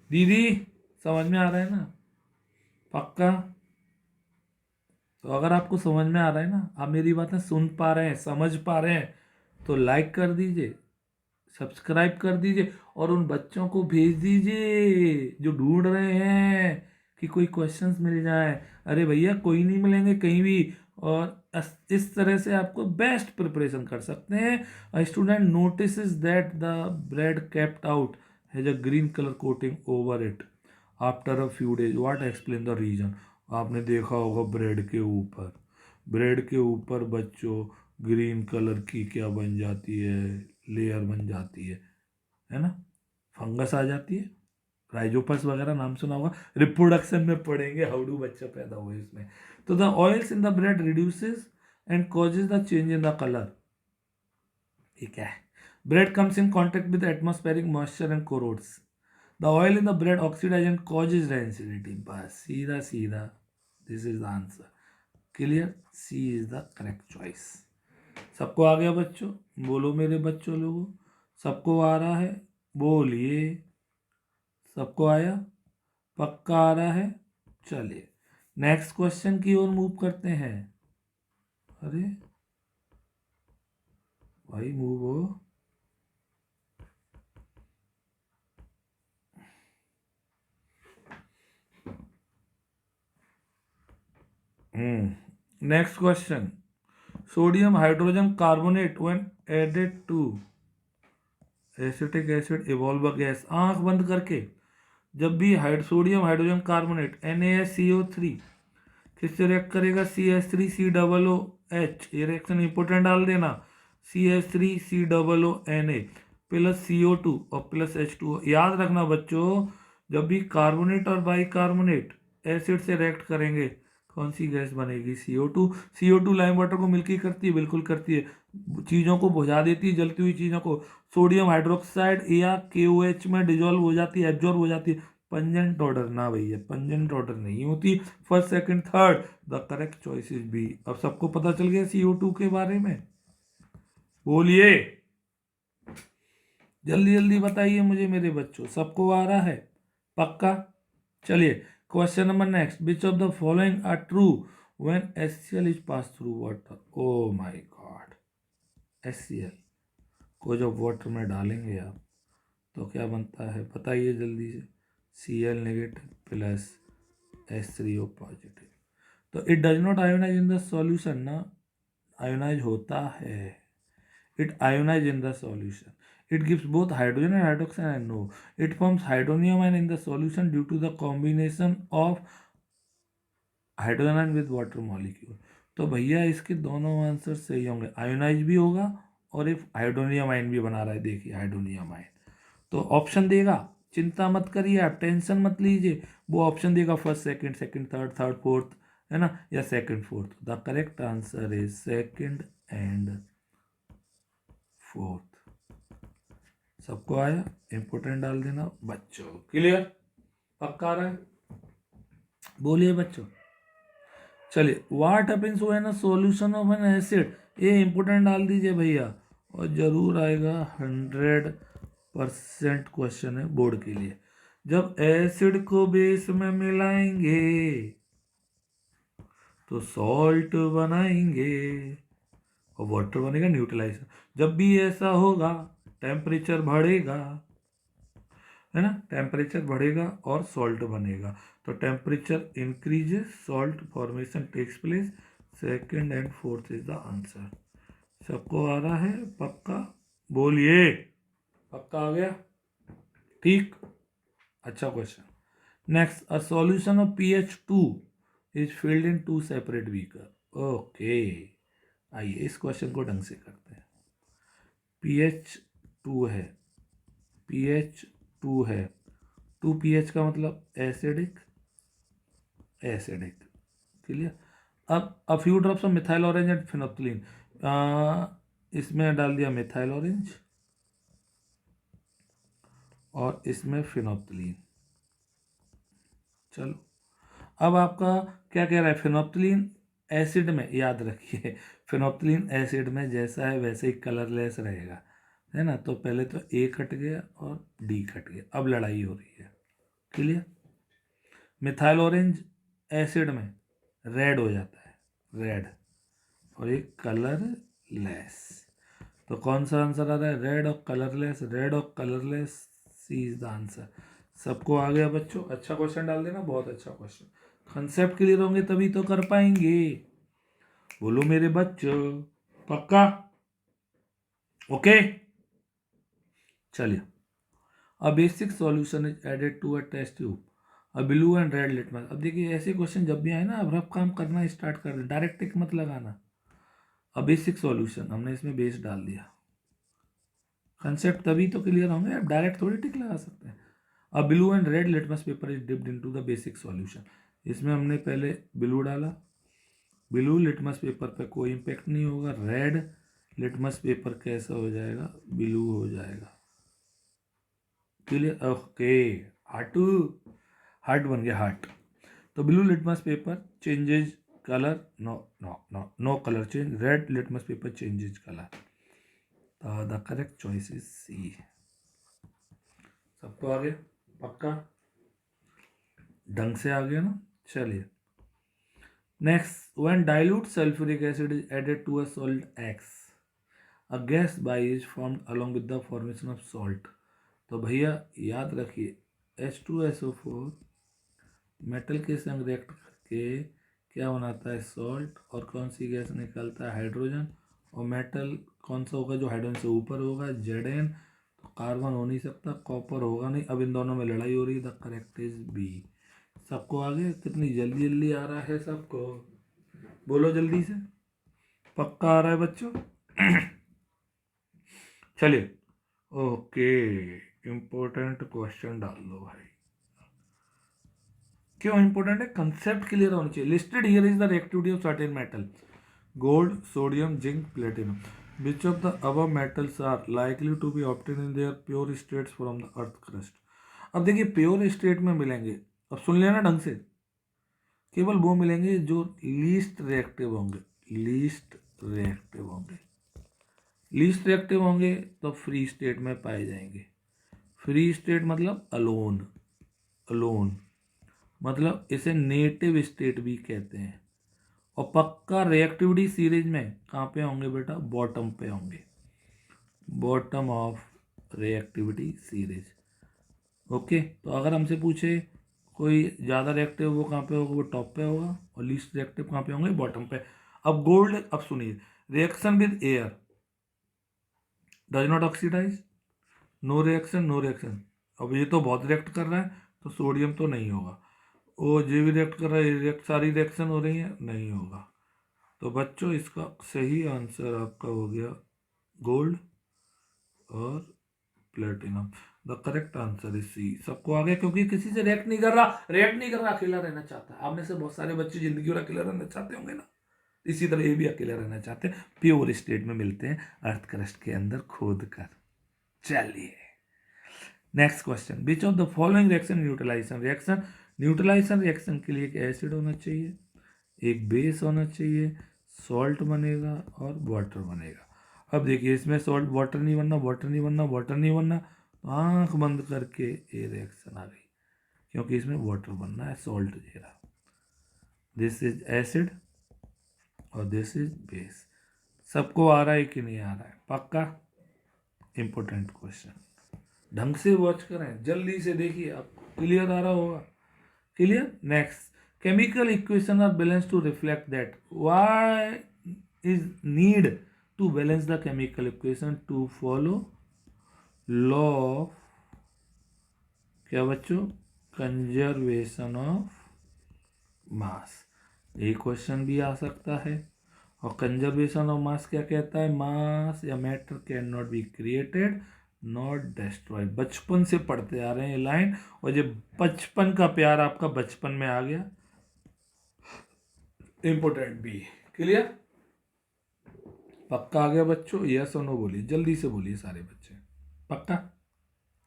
दीदी, समझ में आ रहा है ना? पक्का? तो अगर आपको समझ में आ रहा है ना, आप मेरी बातें सुन पा रहे हैं, समझ पा रहे हैं, तो लाइक कर दीजिए, सब्सक्राइब कर दीजिए और उन बच्चों को भेज दीजिए जो ढूंढ रहे हैं कि कोई क्वेश्चंस मिल जाए। अरे भैया कोई नहीं मिलेंगे कहीं भी, और इस तरह से आपको बेस्ट प्रिपरेशन कर सकते हैं। Student notice that the bread kept out has a green colour coating over it after a few days, what explain the reason. आपने देखा होगा ब्रेड के ऊपर, ब्रेड के ऊपर बच्चों ग्रीन कलर की क्या बन जाती है? लेयर बन जाती है ना? फंगस आ जाती है, राइजोपस वगैरह नाम सुना होगा, रिप्रोडक्शन में पढ़ेंगे, हाउ डू बच्चा पैदा हुए इसमें। तो the oils in the bread reduces and causes the change in the colour. ये क्या है? Bread comes in contact with atmospheric moisture and corrodes, the oil in the bread oxidise and causes rancidity. बस सीधा सीधा, this is the answer. Clear? C is the correct choice. सबको आ गया बच्चों? बोलो मेरे बच्चों लोगों, सबको आ रहा है? बोलिए, सबको आया? पक्का आ रहा है? चलिए नेक्स्ट क्वेश्चन की ओर मूव करते हैं। अरे भाई मूव हो। Next question, sodium hydrogen carbonate when added to acetic acid evolve a gas. आंख बंद करके, जब भी सोडियम हाइड्रोजन कार्बोनेट NaSCO3 किससे रिएक्ट करेगा? CH3COOH, ये रिएक्शन इंपोर्टेंट डाल देना, CH3COONA प्लस CO2 और प्लस H2O। याद रखना बच्चों, जब भी कार्बोनेट और बाइकार्बोनेट एसिड से रिएक्ट करेंगे, कौन सी गैस बनेगी? CO2। CO2 लाइम वाटर को मिल्की करती है, बिल्कुल करती है, चीज़ों को बुझा देती है, जलती हुई चीज़ों को। सोडियम हाइड्रोक्साइड या KOH में डिजोल्व हो जाती है, एब्जॉर्ब हो जाती है। पंजेंट ऑर्डर ना भैया, पंजेंट ऑर्डर नहीं होती, first second third. The correct choice is B. अब सबको पता चल गया CO2 के बारे में? बोलिए, जल्दी जल्दी बताइए मुझे मेरे बच्चों, सबको आ रहा है? पक्का? चलिए question number next, which of the following are true when HCl is pass through water. Oh my god, HCl को जब वाटर में डालेंगे आप तो क्या बनता है बताइए जल्दी से? Cl negative plus H3O positive. तो it does not ionise in the solution ना, आयोनाइज होता है, it ionise in the solution, it gives both hydrogen and hydroxide and no, it forms hydronium ion in the solution due to the combination of hydrogen ion with water molecule. तो भैया इसके दोनों answer सही होंगे, ionise भी होगा और एक हाइड्रोनियम आयन भी बना रहा है, देखिए हाइड्रोनियम आयन। तो ऑप्शन देगा, चिंता मत करिए आप, टेंशन मत लीजिए, वो ऑप्शन देगा first second, second third, third fourth, है ना, या second fourth. The correct answer is second and fourth. सबको आया? इंपोर्टेंट डाल देना बच्चों। क्लियर? पक्का आ रहा है? बोलिए बच्चों। चलिए, what happens when a solution of an acid, ये इंपोर्टेंट डाल दीजिए भैया, और जरूर आएगा, 100% क्वेश्चन है बोर्ड के लिए। जब एसिड को बेस में मिलाएंगे तो सॉल्ट बनाएंगे और वाटर बनेगा न्यूट्रलाइजर। जब भी ऐसा होगा टेम्परेचर बढ़ेगा, है ना, टेम्परेचर बढ़ेगा और सॉल्ट बनेगा। तो temperature increases, salt formation takes place, second and fourth is the answer. सबको आ रहा है? पक्का बोलिए। पक्का आ गया? ठीक, अच्छा question. Next, a solution of PH2 is filled in 2 separate beaker. Okay, आइए इस क्वेश्चन को ढंग से करते हैं। PH2 है, PH2 है, 2pH का मतलब एसिडिक, एसिडिक। क्लियर? अब a few drops of methyl orange and phenolphthalein, इसमें डाल दिया मिथाइल ऑरेंज और इसमें फिनोप्थलीन। चलो, अब आपका क्या कह रहा है, फिनोप्थलीन एसिड में, याद रखिए फिनोप्थलीन एसिड में जैसा है वैसे ही कलरलेस रहेगा, है ना। तो पहले तो ए कट गया और डी कट गया, अब लड़ाई हो रही है। क्लियर? मिथाइल ऑरेंज एसिड में रेड हो जाता है, रेड, और एक कलरलेस। तो कौन सा आंसर आ रहा है? रेड और कलरलेस, रेड और colourless, C is the answer. सबको आ गया बच्चों? अच्छा क्वेश्चन डाल देना, बहुत अच्छा क्वेश्चन। कंसेप्ट क्लियर होंगे तभी तो कर पाएंगे, बोलो मेरे बच्चों। पक्का? ओके, चलिए। A basic solution is added to a test tube, a blue and red litmus. अब देखिए ऐसे क्वेश्चन जब भी आए ना, अब रफ काम करना स्टार्ट कर दे, डायरेक्ट टिक मत लगाना। अ बेसिक सॉल्यूशन, हमने इसमें बेस डाल दिया, कंसेप्ट तभी तो क्लियर होंगे, आप डायरेक्ट थोड़ी टिक लगा सकते हैं। A blue and red litmus paper is dipped into the basic solution, इसमें हमने पहले ब्लू डाला, ब्लू लिटमस पेपर पे कोई इम्पेक्ट नहीं होगा, रेड लिटमस पेपर कैसा हो जाएगा, ब्लू हो जाएगा। क्लियर? ओके, हार्ट, हार्ट बन गया, हार्ट। तो blue litmus paper changes colour, no no no no colour change, red litmus paper changes colour. The correct choice is C. सबको आ गया? पक्का? ढंग से आ गया ना? चलिए, next, when dilute sulphuric acid is added to a salt X, a gas Y is formed along with the formation of salt. तो भैया याद रखिए, H2SO4 मेटल के संग रिएक्ट करके क्या बनाता है, सॉल्ट, और कौन सी गैस निकलता है, हाइड्रोजन। और मेटल कौन सा होगा जो हाइड्रोजन से ऊपर होगा, Zn। तो कार्बन हो नहीं सकता, कॉपर होगा नहीं। अब इन दोनों में लड़ाई हो रही है, द करेक्ट इज बी। सबको आगे? कितनी जल्दी जल्दी आ रहा है सबको, बोलो जल्दी से। पक्का आ रहा है बच्चों? चलिए, ओके, इंपॉर्टेंट क्वेश्चन डाल दो भाई। क्यों इंपॉर्टेंट है? कंसेप्ट क्लियर होना चाहिए। Listed here is the reactivity of certain metal, gold, sodium, zinc, platinum. Which of the above metals are likely to be obtain in their pure states from the earth crust. अब देखिए pure state में मिलेंगे, अब सुन लेना ढंग से, केवल वो मिलेंगे जो लीस्ट रिएक्टिव होंगे, लीस्ट रिएक्टिव होंगे। लीस्ट रिएक्टिव होंगे तो फ्री स्टेट में पाए जाएंगे। फ्री स्टेट मतलब अलोन, अलोन मतलब इसे नेटिव स्टेट भी कहते हैं। और पक्का रिएक्टिविटी सीरीज में कहाँ पे होंगे बेटा, बॉटम पे होंगे, bottom of reactivity series. Okay, तो अगर हमसे पूछे कोई ज़्यादा रिएक्टिव वो कहाँ पे होगा, वो टॉप पे होगा, और लीस्ट रिएक्टिव कहाँ पे होंगे, बॉटम पे। अब गोल्ड, अब सुनिए, reaction with air does not oxidise, no reaction, no reaction. अब ये तो बहुत रिएक्ट कर रहा है तो सोडियम तो नहीं होगा। ओ जे भी रिएक्ट कर रहा है, रिएक्ट सारी रिएक्शन हो रही है, नहीं होगा। तो बच्चों इसका सही आंसर आपका हो गया गोल्ड और platinum. The correct answer is C. सबको आ गया, क्योंकि किसी से रिएक्ट नहीं कर रहा, रिएक्ट नहीं कर रहा, अकेला रहना चाहता है। आप में से बहुत सारे बच्चे जिंदगी भर अकेला रहना चाहते होंगे ना, इसी तरह ये भी अकेला रहना चाहते हैं। प्योर स्टेट में मिलते हैं अर्थ क्रस्ट के अंदर खोद कर। चलिए next question, which of the following reaction neutralisation reaction, neutralisation reaction के लिए एक एसिड होना चाहिए, एक बेस होना चाहिए, सॉल्ट बनेगा और वाटर बनेगा। अब देखिए इसमें सॉल्ट, वाटर नहीं बनना, वाटर नहीं बनना, वाटर नहीं बनना, तो आंख बंद करके ये रिएक्शन आ गई, क्योंकि इसमें वाटर बनना है, सॉल्ट दे रहा। दिस इज एसिड और दिस इज बेस। सबको आ रहा है कि नहीं आ रहा है? पक्का? इंपॉर्टेंट क्वेश्चन, ढंग से वॉच करें, जल्दी से देखिए, आपको क्लियर आ रहा होगा। Clear? Next, chemical equation are balanced to reflect that. Why is need to balance the chemical equation? To follow law of क्या बच्चों? Conservation of mass. ये क्वेश्चन भी आ सकता है। और कंजर्वेशन ऑफ मास क्या कहता है? मास या matter can not be created not destroyed. बचपन से पढ़ते आ रहे हैं ये लाइन, और जब बचपन का प्यार आपका बचपन में आ गया, इंपोर्टेंट भी। क्लियर? पक्का आ गया बच्चों? यस और नो बोलिए, जल्दी से बोलिए सारे बच्चे। पक्का?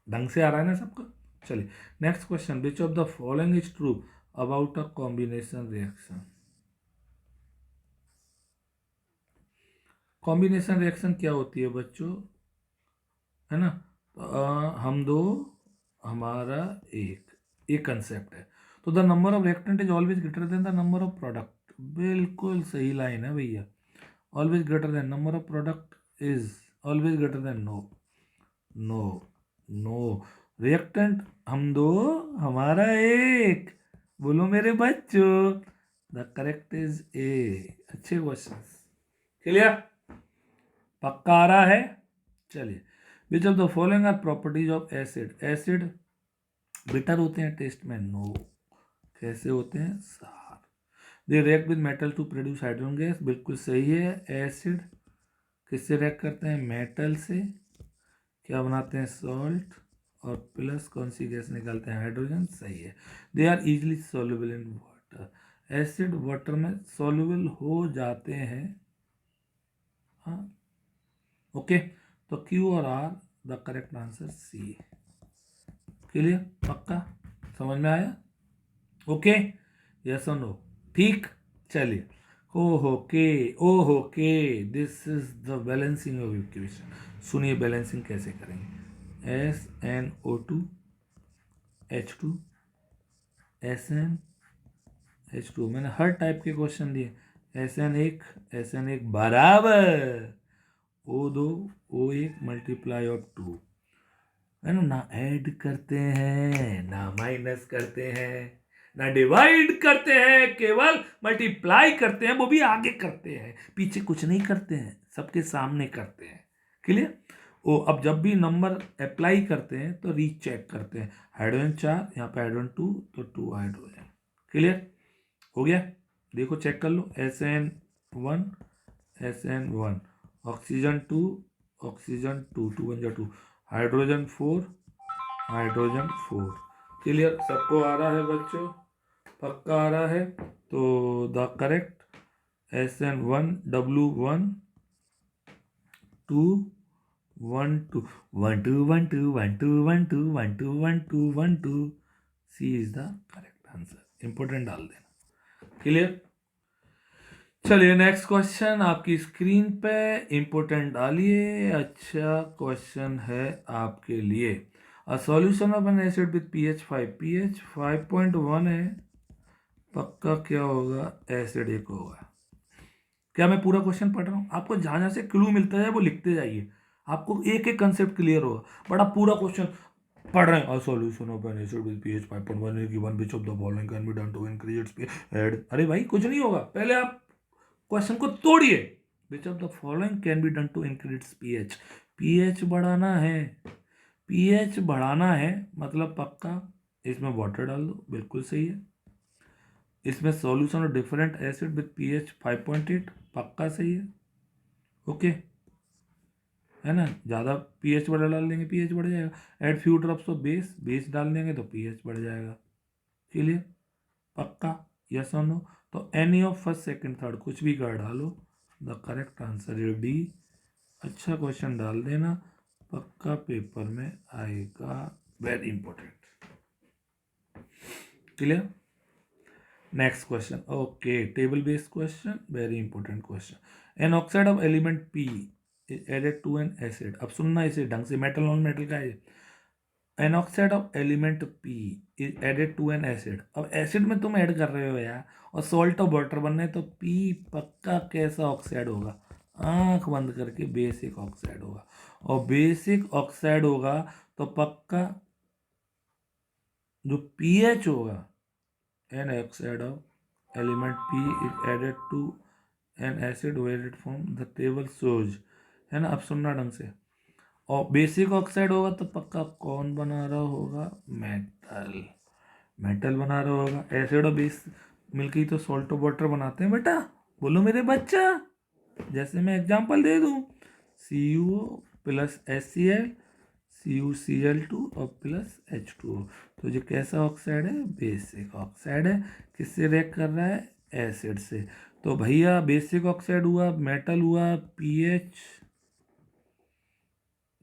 ढंग से आ रहा है ना सबको? चलिए next question, which of the following is true about a combination reaction. Combination reaction क्या होती है बच्चों? है ना, हम दो, हमारा एक कंसेप्ट है। तो the number of reactant is always greater than the number of product. बिल्कुल सही लाइन है भैया, always greater than, number of product is always greater than. No no no, reactant हम दो, हमारा एक। बोलो मेरे बच्चों, द करेक्ट इज ए। अच्छे क्वेश्चन। क्लियर? पक्का आ रहा है? चलिए, which of the following are properties of acid. Acid bitter होते हैं टेस्ट में? नो। कैसे होते हैं? सार। They react with metal to produce hydrogen gas. बिल्कुल सही है। एसिड किससे रिएक्ट करते हैं? मेटल से। क्या बनाते हैं? सॉल्ट। और प्लस कौन सी गैस निकालते हैं? हाइड्रोजन। सही है। They are easily soluble in water. Acid water में सॉल्युबल हो जाते हैं। हाँ, ओके। तो क्यू और R the correct answer C. Clear? पक्का? समझ में आया? ओके, यस और नो? ठीक। चलिए, ओहो के, this is the balancing of equation. सुनिए बैलेंसिंग कैसे करेंगे। SnO2 H2 SnH2। मैंने हर टाइप के क्वेश्चन दिए। SN1 बराबर O2 O1 मल्टीप्लाई ऑफ 2, है ना ऐड करते हैं, ना माइनस करते हैं, ना डिवाइड करते हैं, केवल मल्टीप्लाई करते हैं, वो भी आगे करते हैं, पीछे कुछ नहीं करते हैं, सबके सामने करते हैं। क्लियर? ओ, अब जब भी नंबर अप्लाई करते हैं तो रीचेक करते हैं। हाइड्रोजन 4, यहाँ पे हाइड्रोजन 2, तो 2 हाइड्रोजन। क्लियर हो गया? देखो चेक कर लो, SN1 SN1, oxygen 2 oxygen 2, 2 1 2, hydrogen 4 hydrogen 4। Clear? सबको आ रहा है बच्चों? पक्का आ रहा है? तो the correct SN1 W1 2 1 2 1 2 1 2 1 2 1 2 1 2 1 2 1 2, C is the correct answer. Important डाल देना। क्लियर? चलिए नेक्स्ट क्वेश्चन आपकी स्क्रीन पे, इंपोर्टेंट डालिए। अच्छा क्वेश्चन है आपके लिए। A solution of an acid with pH 5, pH 5.1 है। पक्का क्या होगा? एसिडिक होगा। क्या मैं पूरा क्वेश्चन पढ़ रहा हूँ? आपको जहाँ जहाँ से क्लू मिलता है वो लिखते जाइए, आपको एक एक कंसेप्ट क्लियर होगा। बट आप पूरा क्वेश्चन पढ़ रहे हैं। A solution of an acid with pH 5.1 is given, which of the following can be done to increase its pH। अरे भाई कुछ नहीं होगा, पहले आप क्वेश्चन को तोड़िए। Which of the following can be done to increase its pH। pH बढ़ाना है, pH बढ़ाना है, मतलब पक्का इसमें वाटर डाल दो। बिल्कुल सही है। इसमें solution of different acid with pH 5.8 पक्का सही है। ओके है ना, ज़्यादा pH बढ़ा डाल देंगे pH बढ़ जाएगा। Add few drops of base, base डाल देंगे तो pH बढ़ जाएगा। क्लियर, पक्का, यस और नो। तो any of first second third कुछ भी कर डालो, the correct answer is D. अच्छा क्वेश्चन डाल देना, पक्का पेपर में आएगा, very important. Clear, next question. Okay, table based question, very important question. An oxide of element P is added to an acid. अब सुनना इसे ढंग से, मेटल नॉन मेटल का है। An oxide of element P is added to an acid. अब एसिड में तुम ऐड कर रहे हो यार, और सॉल्ट ऑफ वाटर बनना है, तो पी पक्का कैसा ऑक्साइड होगा, आंख बंद करके बेसिक ऑक्साइड होगा। और बेसिक ऑक्साइड होगा तो पक्का जो पीएच होगा, an oxide of element P is added to an acid where it form the table shows, है ना। अब सुनना ढंग से, और बेसिक ऑक्साइड होगा तो पक्का कौन बना रहा होगा, मेटल, मेटल बना रहा होगा। एसिड और बेस मिलकर ही तो सॉल्ट ऑफ वाटर बनाते हैं बेटा, बोलो मेरे बच्चा। जैसे मैं एग्जांपल दे दूं, CuO प्लस HCl, CuCl2 और प्लस H2O। तो ये कैसा ऑक्साइड है, बेसिक ऑक्साइड है। किससे रिएक्ट कर रहा है, एसिड से। तो भैया बेसिक ऑक्साइड हुआ, मेटल हुआ, पीएच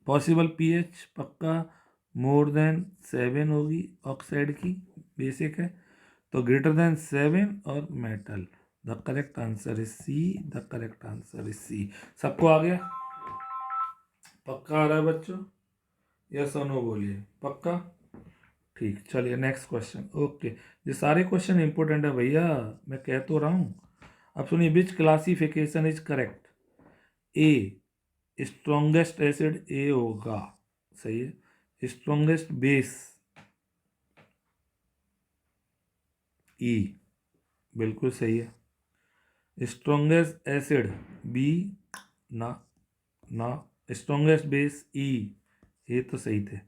पॉसिबल पीएच पक्का मोर देन 7 होगी ऑक्साइड की, बेसिक है तो ग्रेटर देन 7, और metal. The correct answer is C, the correct answer is C. सबको आ गया, पक्का आ रहा है बच्चों, यस और नो बोलिए, पक्का। ठीक, चलिए नेक्स्ट क्वेश्चन। ओके, ये सारे क्वेश्चन इंपॉर्टेंट है भैया, मैं कह तो रहा हूँ। अब सुनिए, which classification is correct. A, strongest acid A होगा, सही है। स्ट्रॉन्गेस्ट बेस ई, बिल्कुल सही है। स्ट्रॉन्गेस्ट एसिड बी, ना ना। स्ट्रॉन्गेस्ट बेस ई, ये तो सही थे,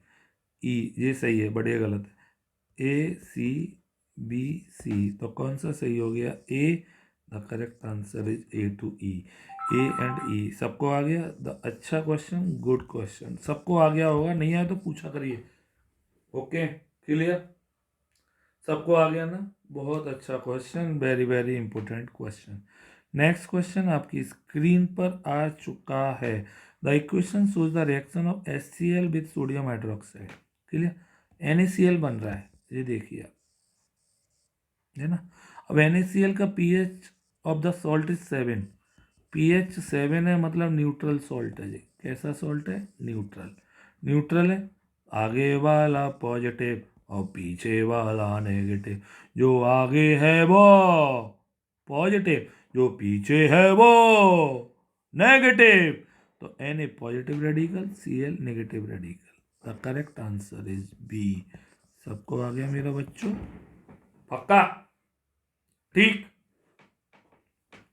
ई ये सही है, बढ़िया गलत है। ए सी बी सी, तो कौन सा सही हो गया, A. The correct answer is A to E, A and E. सबको आ गया, द अच्छा क्वेश्चन, गुड क्वेश्चन, सबको आ गया होगा, नहीं आया तो पूछा करिए। ओके, क्लियर, सबको आ गया ना, बहुत अच्छा question, very very important question. Next question आपकी स्क्रीन पर आ चुका है। The equation shows the reaction of HCl with sodium hydroxide. Clear, NaCl बन रहा है, ये देखिए आप, है ना। अब NaCl का pH of the salt is 7, pH 7 है, मतलब न्यूट्रल सॉल्ट है। जी कैसा सॉल्ट है, न्यूट्रल, न्यूट्रल है। आगे वाला पॉजिटिव और पीछे वाला नेगेटिव, जो आगे है वो पॉजिटिव, जो पीछे है वो नेगेटिव। तो Na positive radical, Cl negative radical. The correct answer is B. सबको आ गया मेरा बच्चों, पक्का, ठीक।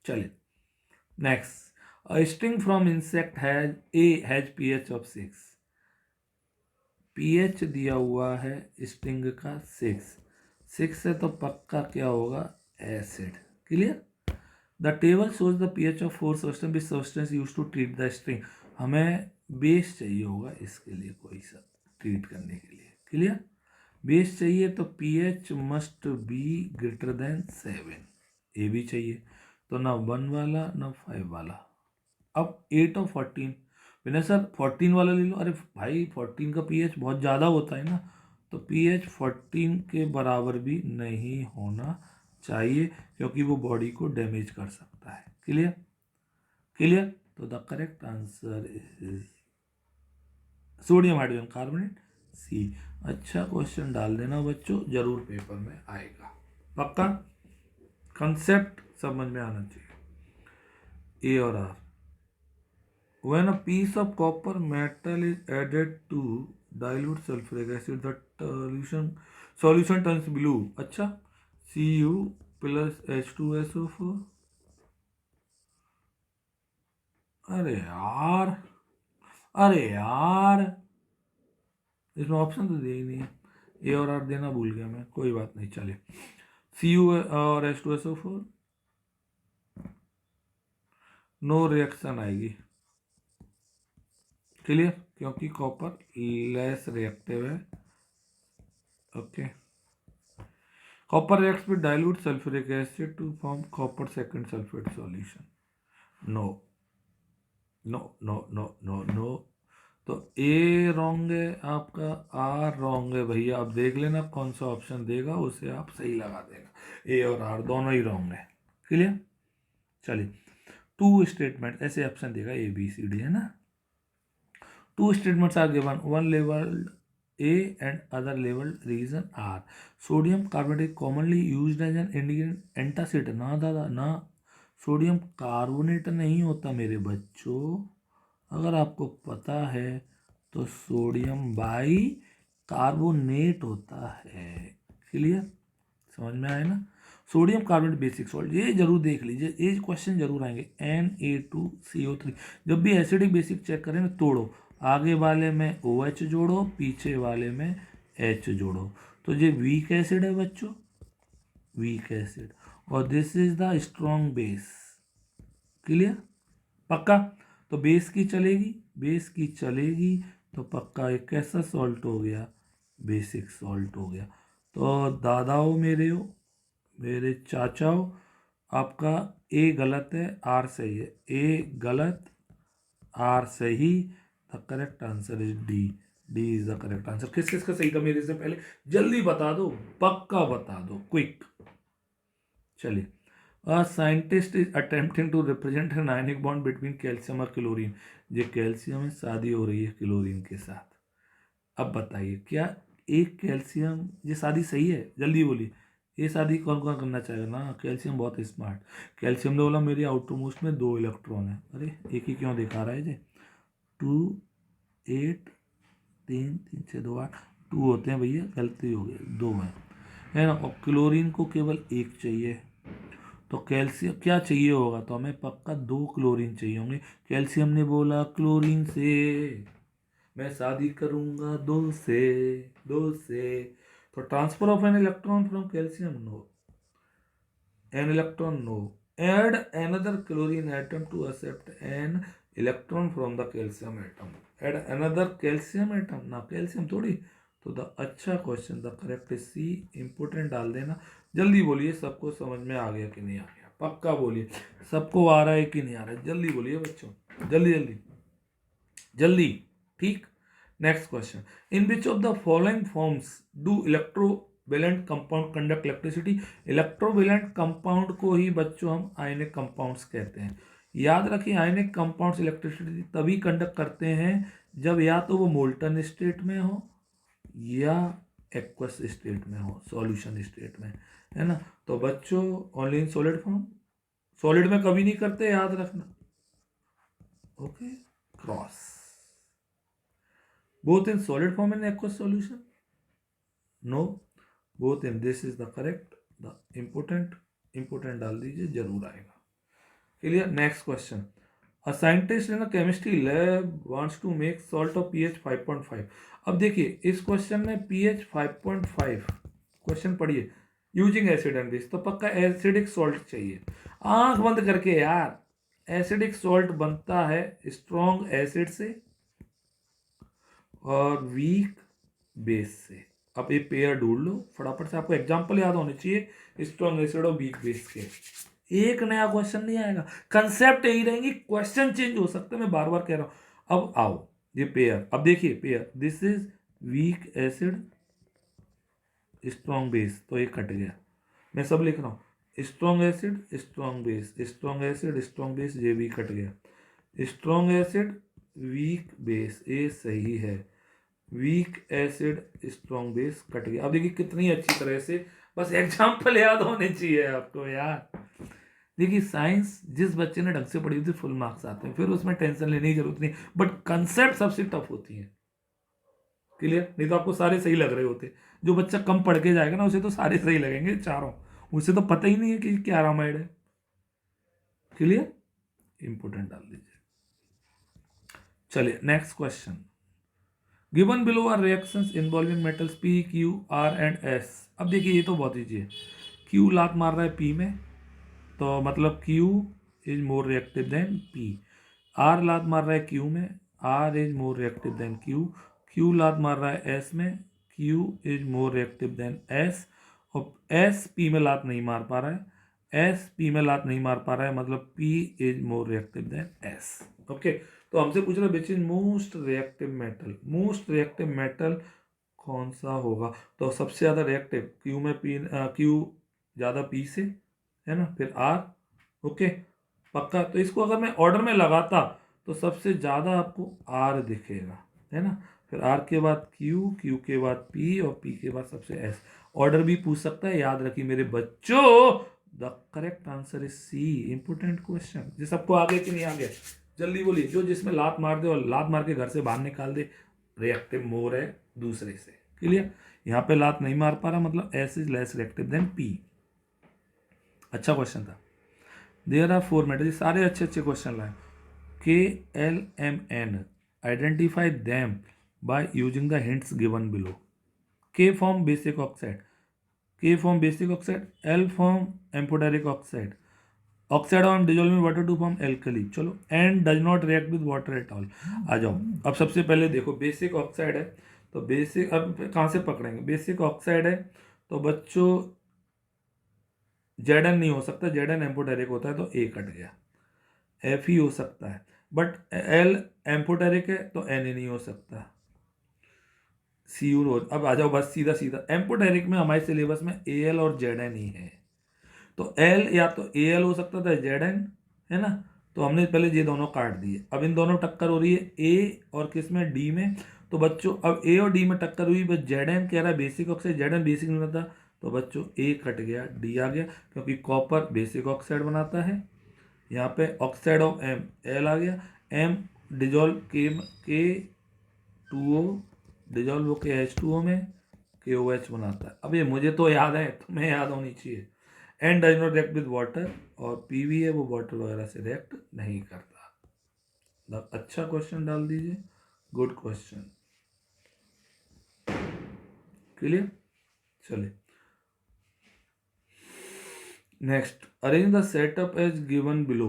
चलिए next, a sting from insect has pH of 6। pH दिया हुआ है स्टिंग का 6 है, तो पक्का क्या होगा, acid. Clear, the table shows the pH of 4 substance which substance use to treat the sting. हमें बेस चाहिए होगा इसके लिए, कोई सा ट्रीट करने के लिए। क्लियर, बेस चाहिए तो pH must be greater than 7, ए भी चाहिए। तो ना 1 वाला ना 5 वाला। अब 8 और 14, विनय सर 14 वाला ले लो। अरे भाई 14 का pH बहुत ज़्यादा होता है ना, तो pH 14 के बराबर भी नहीं होना चाहिए, क्योंकि वो बॉडी को डैमेज कर सकता है। क्लियर, क्लियर, तो the correct answer is sodium hydrogen carbonate, C. अच्छा क्वेश्चन डाल देना बच्चों, जरूर पेपर में आएगा, पक्का। कंसेप्ट समझ में आना चाहिए। ए और are, when a piece of copper metal is added to dilute sulfuric acid, the solution turns blue। अच्छा, Cu प्लस H2SO4। अरे यार, अरे यार, इसमें ऑप्शन तो दे ही नहीं है, ए और आर देना भूल गया मैं, कोई बात नहीं, चलिए। Cu और H2SO4 नो रिएक्शन आएगी। क्लियर, क्योंकि कॉपर लेस रिएक्टिव है। Okay, copper reacts with dilute sulphuric acid to form copper second sulphate solution. No no no no no no. तो ए रॉन्ग है आपका, आर रॉन्ग है भैया। आप देख लेना कौन सा ऑप्शन देगा, उसे आप सही लगा देना। ए और आर दोनों ही रॉन्ग है। क्लियर, चलिए। टू स्टेटमेंट, ऐसे ऑप्शन देगा ए बी सी डी, है ना। Two statements are given, one labelled A and other labeled region R. Sodium carbonate is commonly used as an ingredient antacid। ना दादा ना, सोडियम कार्बोनेट नहीं होता मेरे बच्चों। अगर आपको पता है तो सोडियम बाई कार्बोनेट होता है। क्लियर, समझ में आया ना। सोडियम कार्बोनेट बेसिक सॉल्ट, ये जरूर देख लीजिए, ये क्वेश्चन जरूर आएंगे। Na2CO3, जब भी एसिडिक बेसिक चेक करें ना, तोड़ो, आगे वाले में OH जोड़ो, पीछे वाले में H जोड़ो, तो ये वीक एसिड है बच्चों, वीक एसिड। और this is the strong base. Clear, पक्का। तो बेस की चलेगी, बेस की चलेगी तो पक्का एक कैसा सॉल्ट हो गया, बेसिक सॉल्ट हो गया। तो दादाओ मेरे हो, मेरे चाचाओ, आपका ए गलत है, आर सही है। ए गलत, आर सही। The correct answer is D. D is the correct answer. किस किस का सही था मेरे से पहले जल्दी बता दो, पक्का बता दो, क्विक। चलिए, a scientist is attempting to represent an ionic bond between calcium और क्लोरीन। ये कैल्शियम में शादी हो रही है क्लोरीन के साथ। अब बताइए क्या एक कैल्शियम, ये शादी सही है, जल्दी बोलिए। ये शादी कौन कौन करना चाहेगा ना, कैल्शियम बहुत स्मार्ट। कैल्शियम ने बोला मेरी आउटर मोस्ट में 2 इलेक्ट्रॉन है। अरे एक ही क्यों दिखा रहा है जी, 2 8 3 3 6 2 8 2 होते हैं भैया, गलती हो गई, 2 है ना। और क्लोरीन को केवल 1 चाहिए, तो कैल्शियम क्या चाहिए होगा, तो हमें पक्का 2 क्लोरीन चाहिए होंगे। कैल्शियम ने बोला क्लोरीन से मैं शादी करूंगा 2 से, 2 से। तो transfer of an electron from calcium, no. An electron, no. Add another chlorine atom to accept an electron from the calcium atom। Add another calcium atom, ना कैल्शियम थोड़ी। तो द अच्छा question, the correct is C. Important डाल देना, जल्दी बोलिए। सबको समझ में आ गया कि नहीं आ गया, पक्का बोलिए। सबको आ रहा है कि नहीं आ रहा है, जल्दी बोलिए बच्चों, जल्दी जल्दी जल्दी। ठीक, next question, in which of the following forms do electrovalent compound conduct electricity. Electrovalent compound को ही बच्चों हम आयनिक कंपाउंड्स कहते हैं। याद रखिए, आयनिक कंपाउंड्स इलेक्ट्रिसिटी तभी कंडक्ट करते हैं जब या तो वो मोल्टन स्टेट में हो या एक्वस स्टेट में हो, सॉल्यूशन स्टेट में, है ना। तो बच्चों only in solid form, solid में कभी नहीं करते, याद रखना। Okay, cross, both in solid form and aqueous solution, no, both in, this is the correct, the important डाल दीजिए, जरूर आएगा। Clear, next question, a scientist in a chemistry lab wants to make salt of pH 5.5। अब देखिए इस question में pH 5.5, question पढ़िए, using acid and base, तो पक्का एसिडिक सॉल्ट चाहिए। आंख बंद करके यार, एसिडिक सॉल्ट बनता है स्ट्रॉन्ग एसिड से और वीक बेस से। अब ये पेयर ढूंढ लो फटाफट से, आपको एग्जांपल याद होने चाहिए स्ट्रॉन्ग एसिड और वीक बेस के। एक नया क्वेश्चन नहीं आएगा, कंसेप्ट यही रहेंगे, क्वेश्चन चेंज हो सकते हैं, मैं बार बार कह रहा हूं। अब आओ ये पेयर, अब देखिए pair, this is weak acid strong base, तो ये कट गया, मैं सब लिख रहा हूं, strong acid strong base, strong acid strong base, ये भी कट गया, स्ट्रॉन्ग एसिड वीक बेस, ये सही है, weak acid strong base cut गया। अब देखिए कितनी अच्छी तरह से, बस एग्जाम्पल याद होने चाहिए आपको यार। देखिए साइंस जिस बच्चे ने ढंग से पढ़ी होती फुल मार्क्स आते हैं, फिर उसमें टेंशन लेने की जरूरत नहीं, बट कंसेप्ट सबसे टफ होती है। क्लियर, नहीं तो आपको सारे सही लग रहे होते, जो बच्चा कम पढ़ के जाएगा ना उसे तो सारे सही लगेंगे चारों, उसे तो पता ही नहीं है कि क्या रामायण है। क्लियर, इंपोर्टेंट डाल दीजिए। चलिए next question, given below are reactions involving metals P, Q, R and S। अब देखिए ये तो बहुत ईजी है, क्यू लात मार रहा है पी में, तो मतलब Q is more reactive than P. R लात मार रहा है क्यू में, R is more reactive than Q. Q लात मार रहा है एस में, Q is more reactive than S. और एस पी में लात नहीं मार पा रहा है, एस पी में लात नहीं मार पा रहा है, मतलब P is more reactive than S. Okay, तो हमसे पूछ रहा है which is most reactive metal. Most reactive metal कौन सा होगा, तो सबसे ज़्यादा रिएक्टिव क्यू में पी, क्यू ज़्यादा पी से है ना, फिर आर। ओके पक्का। तो इसको अगर मैं ऑर्डर में लगाता तो सबसे ज़्यादा आपको आर दिखेगा, है ना, फिर आर के बाद क्यू, क्यू के बाद पी और पी के बाद सबसे एस। ऑर्डर भी पूछ सकता है, याद रखिए मेरे बच्चों, the correct answer is C. Important question. ये सबको आगे कि नहीं आगे, जल्दी बोलिए। जो जिसमें लात मार दे और लात मार के घर से बाहर निकाल दे, रिएक्टिव मोर है दूसरे से। क्लियर। यहाँ पे लात नहीं मार पा रहा, मतलब S is less reactive than P. अच्छा क्वेश्चन था। देयर आर 4 मेटल, सारे अच्छे अच्छे क्वेश्चन लाए। K L M N, identify them by using the hints given below. K form basic oxide, K form basic oxide, L form amphoteric oxide, oxide on dissolving water to form alkali. चलो, and does not react with water at all. आ जाओ, अब सबसे पहले देखो basic oxide है, तो basic अब कहाँ से पकड़ेंगे। बेसिक ऑक्साइड है तो बच्चों जेडन नहीं हो सकता, जेडन एम्फोटेरिक होता है तो ए कट गया, एफ ही हो सकता है, बट एल एम्फोटेरिक है तो एन ही नहीं हो सकता, सी यू। अब आ जाओ बस सीधा सीधा, एम्फोटेरिक में हमारे सिलेबस में ए एल और जेड एन ही है, तो एल या तो ए एल हो सकता था, जेड एन, है ना, तो हमने पहले ये दोनों काट दिए। अब इन दोनों टक्कर हो रही है ए और किस में, डी में। तो बच्चों अब ए और डी में टक्कर हुई, बस जेड एन कह रहा है basic oxide, Z N basic नहीं बनता, तो बच्चों ए कट गया, डी आ गया, क्योंकि कॉपर बेसिक ऑक्साइड बनाता है। यहाँ पे ऑक्साइड ऑफ एम, एल आ गया, एम डिजोल्व के टू ओ, डिजोल्व होके H2O में के ओ एच बनाता है। अब ये मुझे तो याद है, तुम्हें याद होनी चाहिए। And does not react with water, और पीवी है वो वाटर वगैरह से रिएक्ट नहीं करता। अच्छा क्वेश्चन डाल दीजिए, गुड क्वेश्चन। क्लियर। चलिए next, arrange the setup as given below.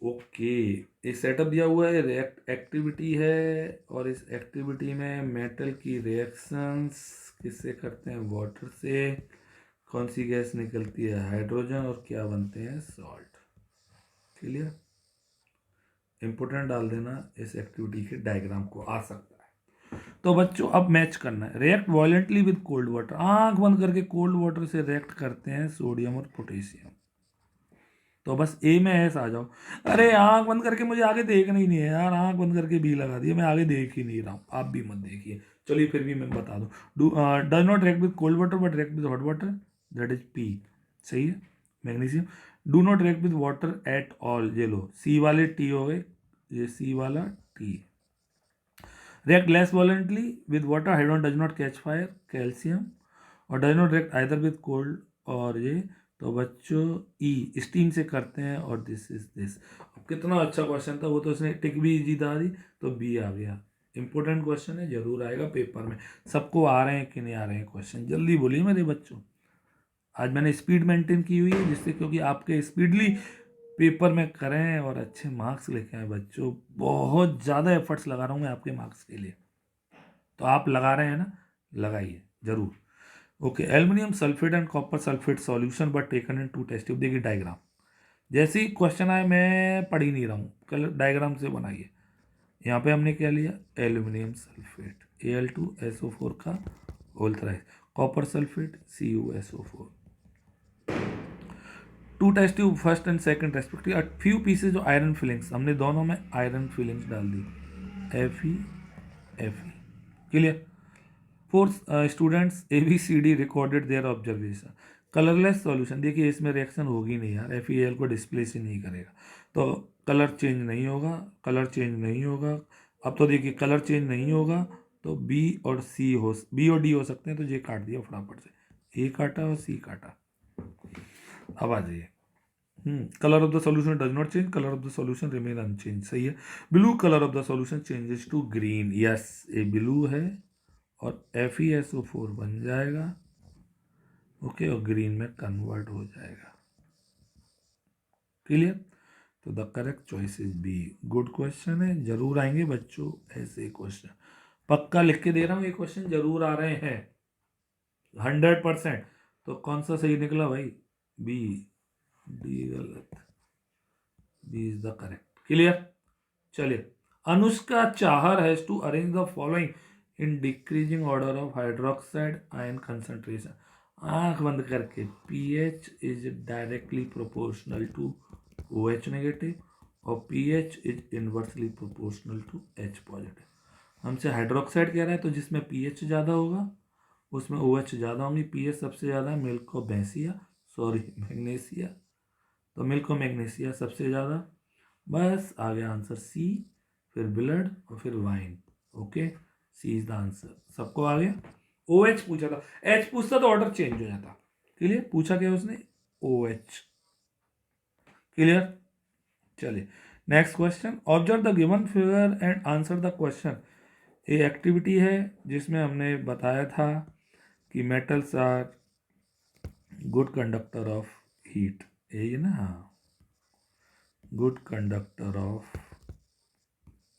Okay, एक सेटअप दिया हुआ है, रिएक्ट एक्टिविटी है, और इस एक्टिविटी में मेटल की रिएक्शंस किससे करते हैं, वाटर से। कौन सी गैस निकलती है, हाइड्रोजन, और क्या बनते हैं, सॉल्ट। क्लियर। इंपोर्टेंट डाल देना, इस एक्टिविटी के डायग्राम को आ सकता है। तो बच्चों अब मैच करना है, react violently with cold water, आंख बंद करके कोल्ड वाटर से रिएक्ट करते हैं सोडियम और पोटेशियम। तो बस ए में एस आ जाओ। अरे आंख बंद करके मुझे आगे देखना ही नहीं है यार, आंख बंद करके बी लगा दिया, मैं आगे देख ही नहीं रहा हूँ, आप भी मत देखिए। चलिए फिर भी मैं बता दूँ, does not react with cold water but react with hot water, that is P. सही है, magnesium. Do not react with water at all, ये लो सी वाले टी हो गए, ये सी वाला T. React less violently with water, hydrogen does not catch fire, calcium. और does not react either with cold और ये, तो बच्चों ई स्टीम से करते हैं, और दिस इज दिस। अब कितना अच्छा क्वेश्चन था वो, तो इसने टिक भी इजी दा दी, तो बी आ गया। इंपॉर्टेंट क्वेश्चन है, जरूर आएगा पेपर में। सबको आ रहे हैं कि नहीं आ रहे हैं क्वेश्चन, जल्दी बोलिए मेरे बच्चों। आज मैंने स्पीड मेंटेन की हुई है, जिससे क्योंकि आपके स्पीडली पेपर में करें और अच्छे मार्क्स लेके आए बच्चों। बहुत ज़्यादा एफर्ट्स लगा रहा हूँ मैं आपके मार्क्स के लिए, तो आप लगा रहे हैं ना, लगाइए जरूर। Okay, aluminium sulphate and copper sulphate solution but taken in 2 test tube. देखिए डायग्राम, जैसे ही क्वेश्चन आए मैं पढ़ ही नहीं रहा हूँ, कल डायग्राम से बनाइए। यहाँ पे हमने क्या लिया, एल्युमिनियम सल्फेट Al2SO4 का whole thrice, copper sulphate CuSO4। 2 test tube, first and second respective, few pieces of iron filings, हमने दोनों में आयरन फिलिंग्स डाल दी, Fe। Clear. 4 students ABCD recorded their observation. Colourless solution, देखिए इसमें रिएक्शन होगी नहीं यार, FeAl को डिस्प्लेस ही नहीं करेगा, तो कलर चेंज नहीं होगा, कलर चेंज नहीं होगा। अब तो देखिए कलर चेंज नहीं होगा, तो B और D हो सकते हैं, तो ये काट दिया फटाफट से, A काटा और C काटा। अब आ जाइए, colour of the solution does not change, colour of the solution remain unchanged. सही है। Blue colour of the solution changes to green, yes ये ब्लू है, और FeSO4 बन जाएगा। ओके, और ग्रीन में कन्वर्ट हो जाएगा। क्लियर? तो the correct choice is B. Good question है, जरूर आएंगे बच्चों ऐसे क्वेश्चन, पक्का लिख के दे रहा हूँ, ये क्वेश्चन जरूर आ रहे हैं 100%। तो कौन सा सही निकला भाई? बी। डी गलत, B is the correct. Clear? चलिए, Anushka Chahar has to arrange the following in decreasing order of hydroxide ion concentration. आंख बंद करके, pH is directly proportional to OH negative और pH is inversely proportional to H positive. हमसे hydroxide कह रहा है, तो जिसमें पीएच ज़्यादा होगा उसमें OH ज़्यादा होंगी। पीएच सबसे ज़्यादा है मिल्क और मैग्नीशिया, तो मिल्क और मैग्नीशिया सबसे ज़्यादा। बस आ गया आंसर सी, फिर ब्लड और फिर wine. Okay, C is the answer. सबको आ गया? OH पूछा था, H पूछता तो ऑर्डर चेंज हो जाता। क्लियर? पूछा क्या उसने? OH। क्लियर? चलिए, next question. Observe the given figure and answer the question. ये एक्टिविटी है जिसमें हमने बताया था कि metals are good conductor of heat, यही ना? हाँ, गुड कंडक्टर ऑफ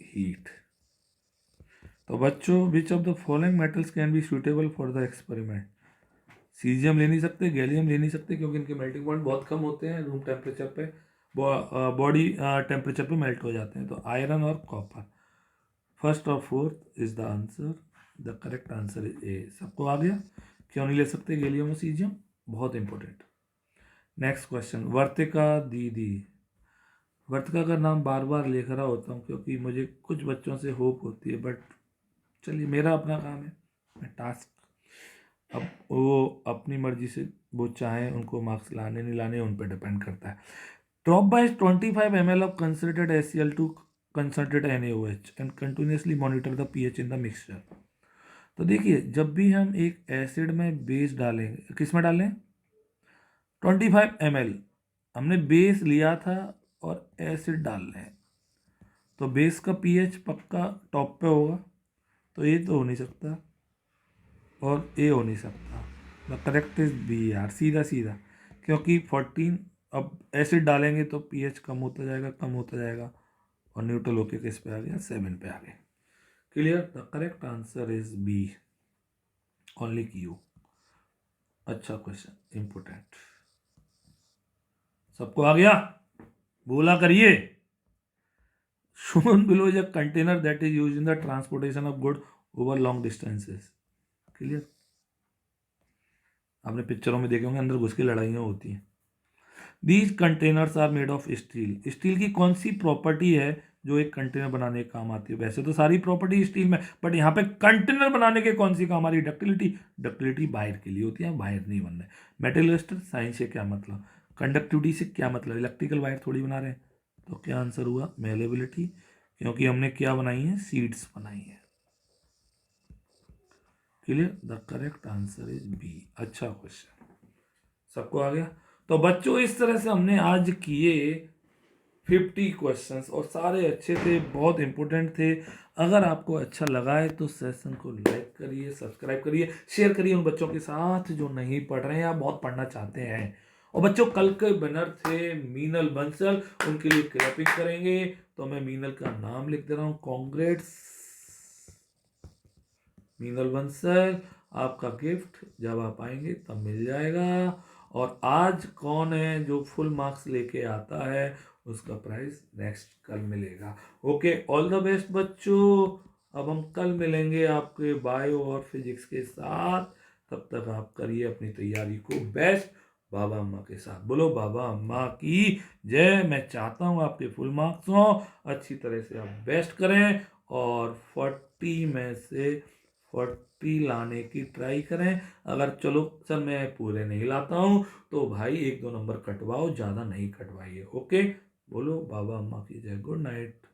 हीट। तो बच्चों, which of the following metals can be suitable for the experiment? Caesium ले नहीं सकते, गैलियम ले नहीं सकते, क्योंकि इनके मेल्टिंग पॉइंट बहुत कम होते हैं, रूम टेम्परेचर पे, बॉडी टेम्परेचर पे मेल्ट हो जाते हैं। तो आयरन और कॉपर, फर्स्ट और fourth is the answer. The correct answer is ए। सबको आ गया? क्यों नहीं ले सकते गैलियम और सीजियम? बहुत इंपॉर्टेंट। Next question. वर्तिका दीदी, वर्तिका का नाम बार बार लिख रहा होता हूँ क्योंकि मुझे कुछ बच्चों से होप होती है, बट चलिए, मेरा अपना काम है, मैं टास्क, अब वो अपनी मर्जी से वो चाहें उनको मार्क्स लाने नहीं लाने उन पर डिपेंड करता है। Drop by 25 ml of concentrated HCl2 concentrated NaOH and continuously monitor the pH in the mixture. तो देखिए, जब भी हम एक एसिड में बेस डालेंगे, किस में डालें? 25 ml हमने बेस लिया था और एसिड डाल रहे हैं, तो बेस का pH पक्का टॉप पे होगा, तो ये तो हो नहीं सकता और ए हो नहीं सकता। द करेक्ट इज बी यार, सीधा सीधा, क्योंकि 14 अब एसिड डालेंगे तो पीएच कम होता जाएगा, कम होता जाएगा, और न्यूट्रल होके किस पे आ गया? 7 पे आ गया। Clear? The correct answer is B, only Q. अच्छा क्वेश्चन, इंपोर्टेंट। सबको आ गया? बोला करिए। shown below is a container that is used in the transportation of goods over long distances. Clear? आपने पिक्चरों में देखे होंगे, अंदर घुस के लड़ाइयाँ होती हैं। These containers are made of steel. Steel की कौन सी प्रॉपर्टी है जो एक कंटेनर बनाने के काम आती है? वैसे तो सारी प्रॉपर्टी स्टील में, बट यहाँ पे कंटेनर बनाने के कौन सी काम आ रही है? डक्टिलिटी। डक्टिलिटी बाहर के लिए होती है, बाहर नहीं बनना है। मेटल वेस्टर, साइंस से क्या मतलब? कंडक्टिविटी से क्या मतलब? इलेक्ट्रिकल वायर थोड़ी बना रहे हैं। तो क्या आंसर हुआ? मेलेबिलिटी, क्योंकि हमने क्या बनाई है? सीड्स बनाई है। Clear? The correct answer is B. अच्छा क्वेश्चन, सबको आ गया? तो बच्चों, इस तरह से हमने आज किए 50 क्वेश्चंस और सारे अच्छे थे, बहुत इंपॉर्टेंट थे। अगर आपको अच्छा लगा है तो सेशन को लाइक करिए, सब्सक्राइब करिए, शेयर करिए उन बच्चों के साथ जो नहीं पढ़ रहे हैं या बहुत पढ़ना चाहते हैं। और बच्चों, कल के विनर थे मीनल बंसल, उनके लिए क्लैपिंग करेंगे। तो मैं मीनल का नाम लिख दे रहा हूँ। कॉन्ग्रेट्स मीनल बंसल, आपका गिफ्ट जब आप आएंगे तब मिल जाएगा। और आज कौन है जो फुल मार्क्स लेके आता है, उसका प्राइस नेक्स्ट कल मिलेगा। ओके, ऑल द बेस्ट बच्चों। अब हम कल मिलेंगे आपके बायो और फिजिक्स के साथ। तब तक आप करिए अपनी तैयारी को बेस्ट, बाबा अम्मा के साथ। बोलो बाबा अम्मा की जय। मैं चाहता हूँ आपके फुल मार्क्स हो, अच्छी तरह से आप बेस्ट करें और 40 में से 40 लाने की ट्राई करें। अगर चलो सर मैं पूरे नहीं लाता हूँ तो भाई 1-2 नंबर कटवाओ, ज़्यादा नहीं कटवाइए। ओके, बोलो बाबा अम्मा की जय। Good night.